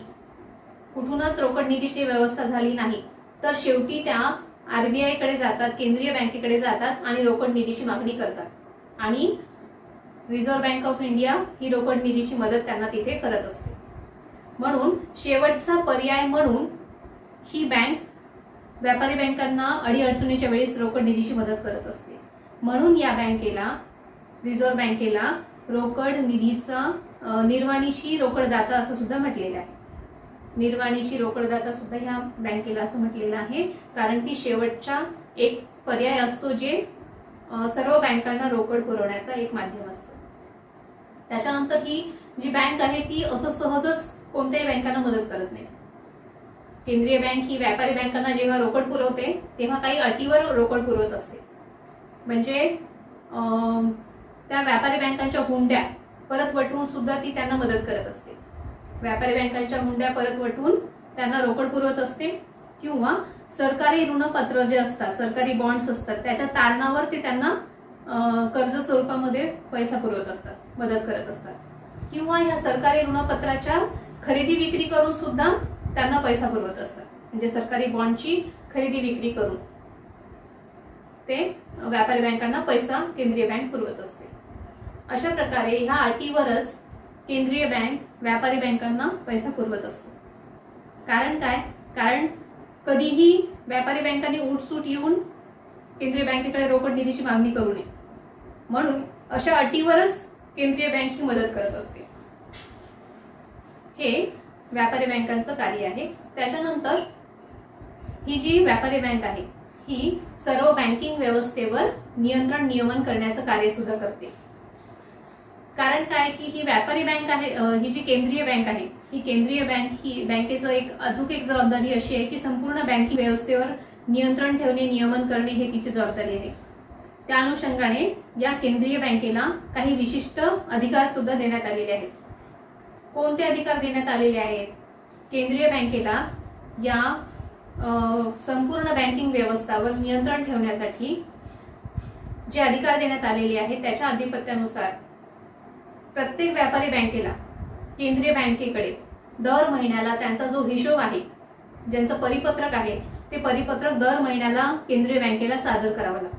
कुठूनच रोकड निधीची व्यवस्था झाली नाही, तर शेवटी त्या आरबीआय कडे जातात, केंद्रीय बँकेकडे जातात आणि रोकड निधीची मागणी करतात आणि रिझर्व्ह बँक ऑफ इंडिया ही रोकड निधीची मदत त्यांना तिथे करत असते. म्हणून शेवटचा पर्याय म्हणून ही बँक व्यापारी बँकांना अडीअडचणीच्या वेळेस रोकड निधीची मदत करत असते. म्हणून या बँकेला, रिझर्व्ह बँकेला रोकड निधीचा निर्वाणीची रोकडदाता असं सुद्धा म्हटलेलं आहे. निर्वाणीची रोकडदाता सुद्धा ह्या बँकेला असं म्हटलेलं आहे, कारण ती शेवटचा एक पर्याय असतो जे सर्व बँकांना रोकड पुरवण्याचा एक माध्यम असतो. त्याच्यानंतर ही जी बँक आहे ती असं सहजच कोणत्याही बँकांना मदत करत नाही. केंद्रीय बँक ही व्यापारी बँकांना जेव्हा रोकड पुरवते तेव्हा काही अटीवर रोकड पुरवत असते. म्हणजे त्या व्यापारी बँकांच्या हुंड्या परत वटवून सुद्धा ती त्यांना मदत करत असते. व्यापारी बँकांच्या हुंड्या परत वटवून त्यांना रोकड पुरवत असते किंवा सरकारी ऋणपत्र जे असतात, सरकारी बॉन्ड्स असतात, त्याच्या तारणावर ते त्यांना कर्ज स्वरूपामध्ये पैसा पुरवत असतात, मदत करत असतात, किंवा ह्या सरकारी ऋणपत्राच्या खरेदी विक्री करून सुद्धा त्यांना पैसा पुरवत असतात. म्हणजे सरकारी बॉन्डची खरेदी विक्री करून ते व्यापारी बँकांना पैसा केंद्रीय बँक पुरवत असते. अशा प्रकारे ह्या अटीवरच केंद्रीय बँक व्यापारी बँकांना पैसा पुरवत असते. कारण काय? कारण कधीही व्यापारी बँकांनी उठसूट येऊन केंद्रीय बँकेकडे रोकड निधीची मागणी करू नये, म्हणून अशा अटीवरच केंद्रीय बँक ही मदत करत असते. हे व्यापारी बँकांचं कार्य आहे. त्याच्यानंतर ही जी व्यापारी बँक आहे ही सर्व बँकिंग व्यवस्थेवर नियंत्रण नियमन करण्याचं कार्य सुद्धा करते. कारण काय की ही व्यापारी बँक आहे, ही जी केंद्रीय बँक आहे, ही केंद्रीय बँक ही बँकेचं अजून एक जबाबदारी अशी आहे की संपूर्ण बँकिंग व्यवस्थेवर नियंत्रण ठेवणे, नियमन करणे हे तिची जबाबदारी आहे. त्या अनुषंगाने या केंद्रीय बँकेला काही विशिष्ट अधिकार सुद्धा देण्यात आलेले आहेत. कोणते अधिकार देण्यात आलेले आहेत? केंद्रीय बँकेला या संपूर्ण बँकिंग व्यवस्थेवर नियंत्रण ठेवण्यासाठी जे अधिकार देण्यात आलेले आहेत त्याच्या अधिपत्यानुसार प्रत्येक व्यापारी बँकेला केंद्रीय बँकेकडे दर महिन्याला त्यांचा जो हिशोब आहे, ज्यांचं परिपत्रक आहे, ते परिपत्रक दर महिन्याला केंद्रीय बँकेला सादर करावं लागतं.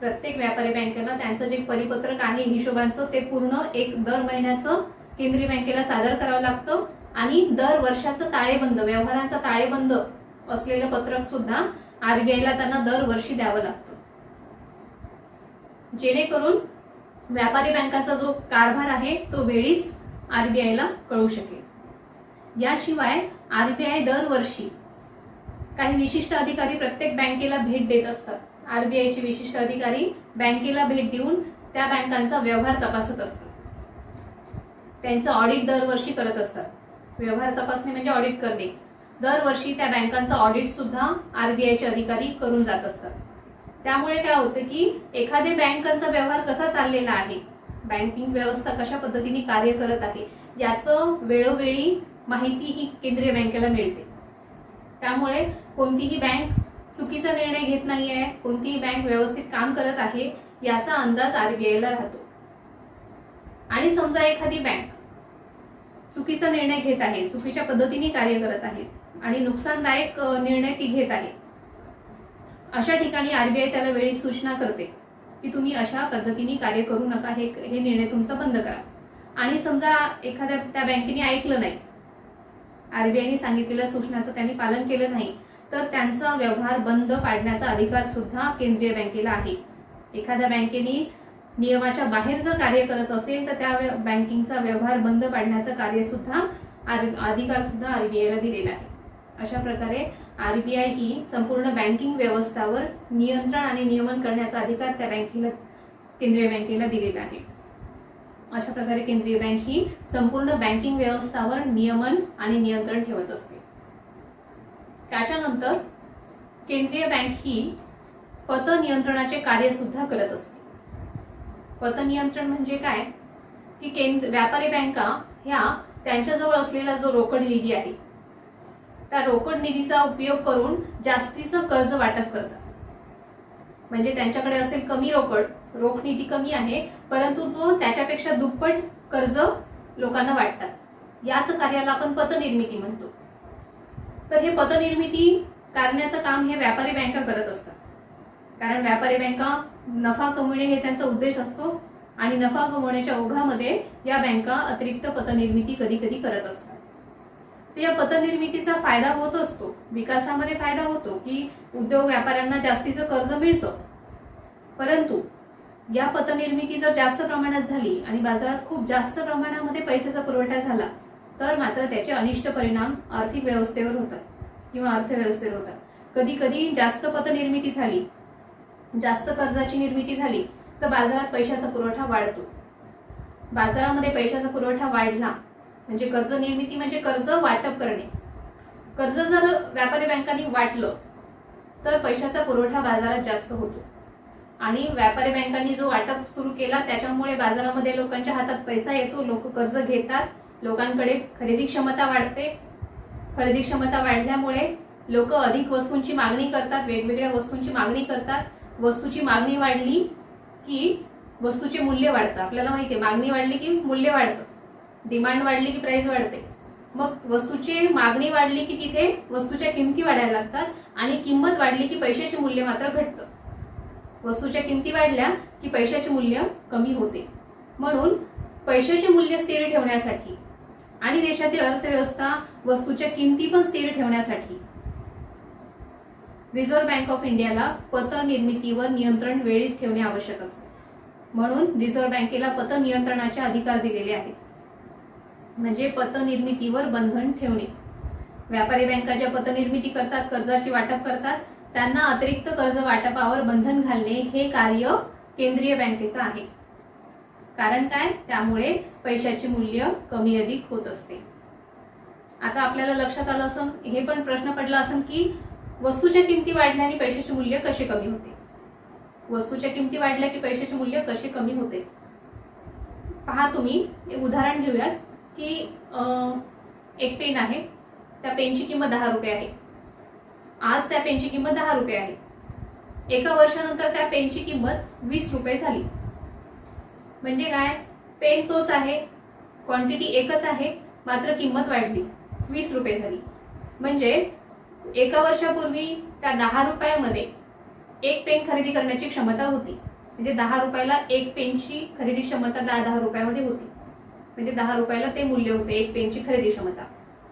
प्रत्येक व्यापारी बँकेला त्यांचं जे परिपत्रक आहे हिशोबांचं ते पूर्ण एक दर महिन्याचं केंद्रीय बँकेला सादर करावं लागतं आणि दर वर्षाचं ताळेबंद, व्यवहारांचा ताळेबंद असलेलं पत्रक सुद्धा आरबीआयला त्यांना दरवर्षी द्यावं लागतं, जेणेकरून व्यापारी बँकांचा जो कारभार आहे तो वेळीच आरबीआयला कळू शकेल. याशिवाय आरबीआय दरवर्षी काही विशिष्ट अधिकारी प्रत्येक बँकेला भेट देत असतात. आरबीआयचे विशिष्ट अधिकारी बँकेला भेट देऊन त्या बँकांचा व्यवहार तपासत असतात. त्यांचं ऑडिट दरवर्षी करत असतात. व्यवहार तपासणे म्हणजे ऑडिट करणे. दरवर्षी त्या बँकांचं ऑडिट सुद्धा आरबीआयचे अधिकारी करून जात असतात. त्यामुळे काय होतं की एखाद्या बँकांचा व्यवहार कसा चाललेला आहे, बँकिंग व्यवस्था कशा पद्धतीने कार्य करत आहे याचं वेळोवेळी माहिती ही केंद्रीय बँकेला मिळते. त्यामुळे कोणतीही बँक चुकीचा निर्णय घेत नाहीये, कोणतीही बँक व्यवस्थित काम करत आहे याचा अंदाज आरबीआयला राहतो. आणि समजा एखादी बँक चुकीचा निर्णय घेत आहे, चुकीच्या पद्धतीने कार्य करत आहे आणि नुकसानदायक निर्णय ती घेत आहे, अशा ठिकाणी आरबीआय त्याला वेळी सूचना करते की तुम्ही अशा पद्धतीने कार्य करू नका, हे निर्णय तुमचा बंद करा. आणि समजा एखाद्या त्या बँकेने ऐकलं नाही, आरबीआयने सांगितलेल्या सूचनाचं त्यांनी पालन केलं नाही, तर त्यांचा व्यवहार बंद पाडण्याचा अधिकार सुद्धा केंद्रीय बँकेला आहे. एखाद्या बँकेने नियमाच्या बाहेर जर कार्य करत असेल तर त्या बँकिंगचा व्यवहार बंद पाडण्याचं कार्य सुद्धा अधिकार सुद्धा आरबीआयला दिलेला आहे. अशा प्रकारे आरबीआय ही संपूर्ण बँकिंग व्यवस्थेवर नियंत्रण आणि नियमन करण्याचा अधिकार त्या बँकेला, केंद्रीय बँकेला दिलेला आहे. अशा प्रकारे केंद्रीय बँक ही संपूर्ण बँकिंग व्यवस्थेवर नियमन आणि नियंत्रण ठेवत असते. त्याच्यानंतर केंद्रीय बँक ही पतनियंत्रणाचे कार्य सुद्धा करत असते. पतनियंत्रण म्हणजे काय की व्यापारी बँका ह्या त्यांच्याजवळ असलेला जो रोकड निधी आहे त्या रोकड निधीचा उपयोग करून जास्तीचं कर्ज वाटप करतात. म्हणजे त्यांच्याकडे असेल कमी रोख निधी कमी आहे, परंतु तो त्याच्यापेक्षा दुप्पट कर्ज लोकांना वाटतात. याच कार्याला आपण पतनिर्मिती म्हणतो. तर हे पतनिर्मिती करण्याचं काम हे व्यापारी बँका करत असतात. कारण व्यापारी बँका नफा कमविणे हे त्यांचा उद्देश असतो आणि नफा कमवण्याच्या ओघामध्ये या बँका अतिरिक्त पतनिर्मिती कधी कधी करत असतात. तर या पतनिर्मितीचा फायदा होत असतो, विकासामध्ये फायदा होतो की उद्योग व्यापाऱ्यांना जास्तीचं कर्ज मिळतं. परंतु या पतनिर्मिती जर जास्त प्रमाणात झाली आणि बाजारात खूप जास्त प्रमाणामध्ये पैशाचा पुरवठा झाला तर मात्र त्याचे अनिष्ट परिणाम आर्थिक व्यवस्थेवर होतात किंवा अर्थव्यवस्थेवर होतात. कधी कधी जास्त पतनिर्मिती झाली, जास्त कर्जाची निर्मिती झाली तर बाजारात पैशाचा पुरवठा वाढतो. बाजारामध्ये पैशाचा पुरवठा वाढला म्हणजे कर्ज निर्मिती म्हणजे कर्ज वाटप करणे. कर्ज जर व्यापारी बँकांनी वाटलं तर पैशाचा पुरवठा बाजारात जास्त होतो आणि व्यापारी बँकांनी जो वाटप सुरू केला त्याच्यामुळे बाजारामध्ये लोकांच्या हातात पैसा येतो, लोक कर्ज घेतात, लोकांकडे खरेदी क्षमता वाढते. खरेदी क्षमता वाढल्यामुळे लोक अधिक वस्तूंची मागणी करतात, वेगवेगळ्या वस्तूंची मागणी करतात वस्तूची मागणी वाढली की वस्तूचे मूल्य वाढतं. आपल्याला माहिती आहे मागणी वाढली की मूल्य वाढतं, डिमांड वाढली की प्राइस वाढते. मग वस्तूची मागणी वाढली की तिथे वस्तूच्या किमती वाढायला लागतात आणि किंमत वाढली की पैशाचे मूल्य मात्र घटतं. वस्तूच्या किमती वाढल्या की पैशाचे मूल्य कमी होते. म्हणून पैशाचे मूल्य स्थिर ठेवण्यासाठी आणि देशातील अर्थव्यवस्था वस्तूच्या किमती पण स्थिर ठेवण्यासाठी रिझर्व्ह बँक ऑफ इंडियाला पतनिर्मितीवर नियंत्रण वेळीच ठेवणे आवश्यक असते. म्हणून रिझर्व्ह बँकेला पतनियंत्रणाचे अधिकार दिलेले आहेत. म्हणजे पतनिर्मितीवर बंधन ठेवणे. व्यापारी बँका ज्या पतनिर्मिती करतात, कर्जाची वाटप करतात, त्यांना अतिरिक्त कर्ज वाटपावर बंधन घालणे हे कार्य केंद्रीय बँकेचं आहे. कारण काय? त्यामुळे पैशाचे मूल्य कमी अधिक होत असते. आता आपल्याला लक्षात आलं असं, हे पण प्रश्न पडला असेल की वस्तूच्या किमती वाढल्याने पैशाचे मूल्य कसे कमी होते. वस्तूच्या किमती वाढल्या की पैशाचे मूल्य कसे कमी होते. पहा, तुम्ही एक उदाहरण घेऊयात की एक पेन आहे, त्या पेनची किंमत 10 रुपये आहे. आज त्या पेनची किंमत 10 रुपये आहे. एका वर्षानंतर त्या पेनची किंमत 20 रुपये झाली. म्हणजे काय? पेन तोच आहे, क्वांटिटी एकच आहे, मात्र किंमत वाढली, 20 रुपये झाली. म्हणजे एका वर्षापूर्वी त्या 10 रुपयामध्ये एक पेन खरेदी करण्याची क्षमता होती. म्हणजे 10 रुपयाला एक पेनची खरेदी क्षमता 10 रुपयामध्ये होती. म्हणजे 10 रुपयाला ते मूल्य होते एक पेनची खरेदी क्षमता.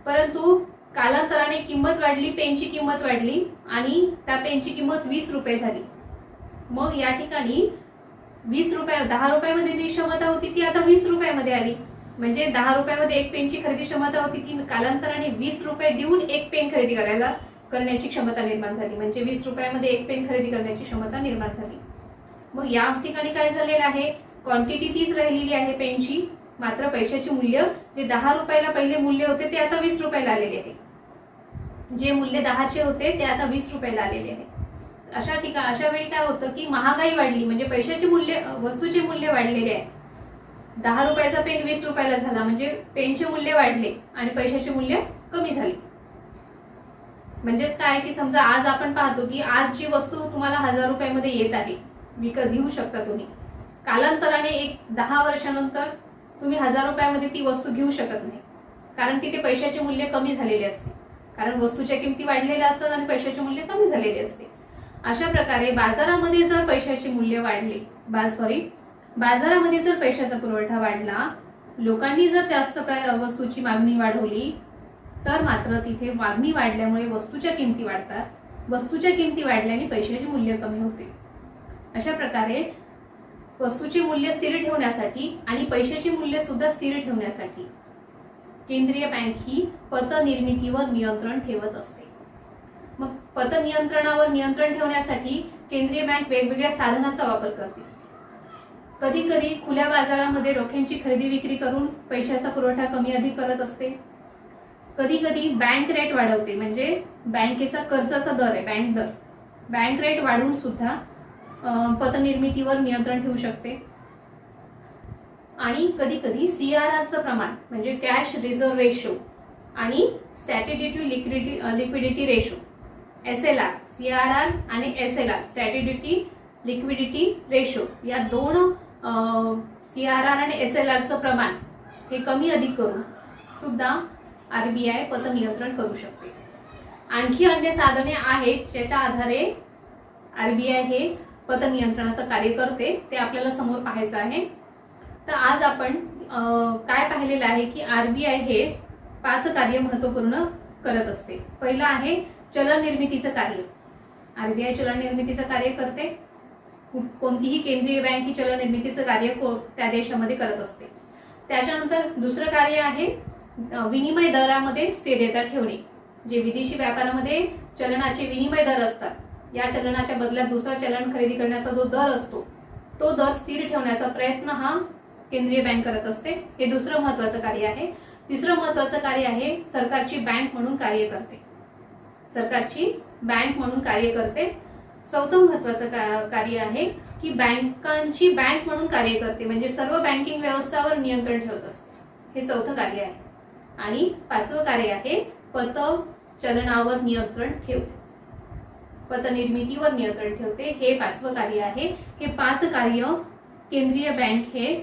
परंतु कालांतराने किंमत वाढली, पेनची किंमत वाढली आणि त्या पेनची किंमत 20 रुपये झाली. मग या ठिकाणी 20 रुपये, 10 रुपयामध्ये जी क्षमता होती ती आता 20 रुपयामध्ये आली. म्हणजे 10 रुपयामध्ये एक पेनची खरेदी क्षमता होती, ती कालांतराने 20 रुपये देऊन एक पेन खरेदी करण्याची क्षमता निर्माण झाली. म्हणजे 20 रुपयामध्ये एक पेन खरेदी करण्याची क्षमता निर्माण झाली. मग या ठिकाणी काय झालेलं आहे? क्वांटिटी तीच राहिलेली आहे पेनची, मात्र पैशाचे मूल्य जे 10 रुपयाला पहिले मूल्य होते ते आता 20 रुपयाला आलेले आहे. जे मूल्य 10चे होते ते आता 20 रुपयाला आलेले आहे. अशा वेळी काय होतं की महागाई वाढली, म्हणजे पैशाचे मूल्य, वस्तूचे मूल्य वाढलेले आहे. 10 रुपयाचा पेन 20 रुपयाला झाला, म्हणजे पेनचे मूल्य वाढले आणि पैशाचे मूल्य कमी झाले. म्हणजेच काय की समजा आज आपण पाहतो की आज जी वस्तू तुम्हाला 1000 रुपयामध्ये येत आहे, विकत घेऊ शकता तुम्ही, कालांतराने एक 10 वर्षानंतर तुम्ही 1000 रुपयामध्ये ती वस्तू घेऊ शकत नाही. कारण तिथे पैशाचे मूल्य कमी झालेले असते. कारण वस्तूच्या किमती वाढलेल्या असतात आणि पैशाचे मूल्य कमी झालेले असते. अशा प्रकारे बाजारामध्ये जर पैशाचे मूल्य वाढले, बाजारामध्ये जर पैशाचा पुरवठा वाढला, लोकांनी जर जास्त वस्तूची मागणी वाढवली, तर मात्र तिथे मागणी वाढल्यामुळे वस्तूच्या किमती वाढतात. वस्तूच्या किमती वाढल्याने पैशाचे मूल्य कमी होते. अशा प्रकारे वस्तूचे मूल्य स्थिर ठेवण्यासाठी आणि पैशाचे मूल्य सुद्धा स्थिर ठेवण्यासाठी केंद्रीय बँक ही पतनिर्मितीवर नियंत्रण ठेवत असते. मग पतनियंत्रणावर नियंत्रण ठेवण्यासाठी केंद्रीय बँक वेगवेगळ्या साधनांचा वापर करते. कधी कधी खुल्या बाजारामध्ये रोख्यांची खरेदी विक्री करून पैशाचा पुरवठा कमी अधिक करत असते. कधी कधी बँक रेट वाढवते, म्हणजे बँकेचा कर्जाचा दर आहे, बँक दर, बँक रेट वाढवून सुद्धा पतनिर्मितीवर नियंत्रण ठेवू शकते. आणि कधी कधी CRRचं प्रमाण, म्हणजे कॅश रिझर्व्ह रेशो आणि statutory liquidity ratio, SLR, CRR आणि SLR, स्टॅट्युटरी लिक्विडिटी रेशो, या दोन CRR आणि SLRचं प्रमाण हे कमी अधिक करून सुद्धा RBI पतनियंत्रण करू शकते. आणखी अन्य साधने आहेत ज्याच्या आधारे RBI हे पतनियंत्रणाचं कार्य करते, ते आपल्याला समोर पाहायचं आहे. तर आज आपण काय पाहिलेलं आहे की RBI हे 5 कार्य महत्त्वपूर्ण करत असते. पहिलं आहे चलन निर्मितीचं कार्य. RBI चलन निर्मितीचं कार्य करते. कोणतीही केंद्रीय बँक ही चलन निर्मितीचं कार्य त्या देशामध्ये करत असते. त्याच्यानंतर दुसरं कार्य आहे विनिमय दरामध्ये स्थिरता ठेवणे. जे विदेशी व्यापारामध्ये चलनाचे विनिमय दर असतात, या चलनाच्या बदल्यात दुसरा चलन खरेदी करण्याचा जो दर असतो, तो दर स्थिर ठेवण्याचा प्रयत्न हा केंद्रीय बँक करत असते. हे दुसरं महत्त्वाचं कार्य आहे. तिसरं महत्त्वाचं कार्य आहे सरकारची बँक म्हणून कार्य करते. सरकारची बँक म्हणून कार्य करते. चौथं महत्त्वाचं कार्य आहे की बँकांची बँक म्हणून कार्य करते, म्हणजे सर्व बँकिंग व्यवस्थावर नियंत्रण ठेवत असते. हे चौथं कार्य आहे. आणि 5वं कार्य आहे पत चलनावर नियंत्रण ठेवते. पतनिर्मितीवर नियंत्रण ठेवते, हे 5वं कार्य आहे. हे 5 कार्य केंद्रीय बँक हे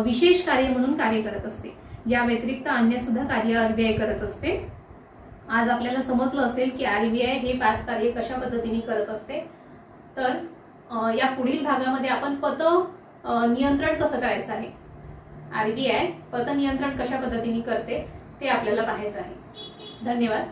विशेष कार्य म्हणून कार्य करत असते. या व्यतिरिक्त अन्य सुद्धा कार्य आरबीआय करत असते. आज आपल्याला समजलं असेल की आरबीआय हे 5 कार्य कशा पद्धतीने करत असते. तर या पुढील भागामध्ये आपण पत नियंत्रण कसं करायचं आहे, आरबीआय पत नियंत्रण कशा पद्धतीने करते ते आपल्याला पाहायचं आहे. धन्यवाद.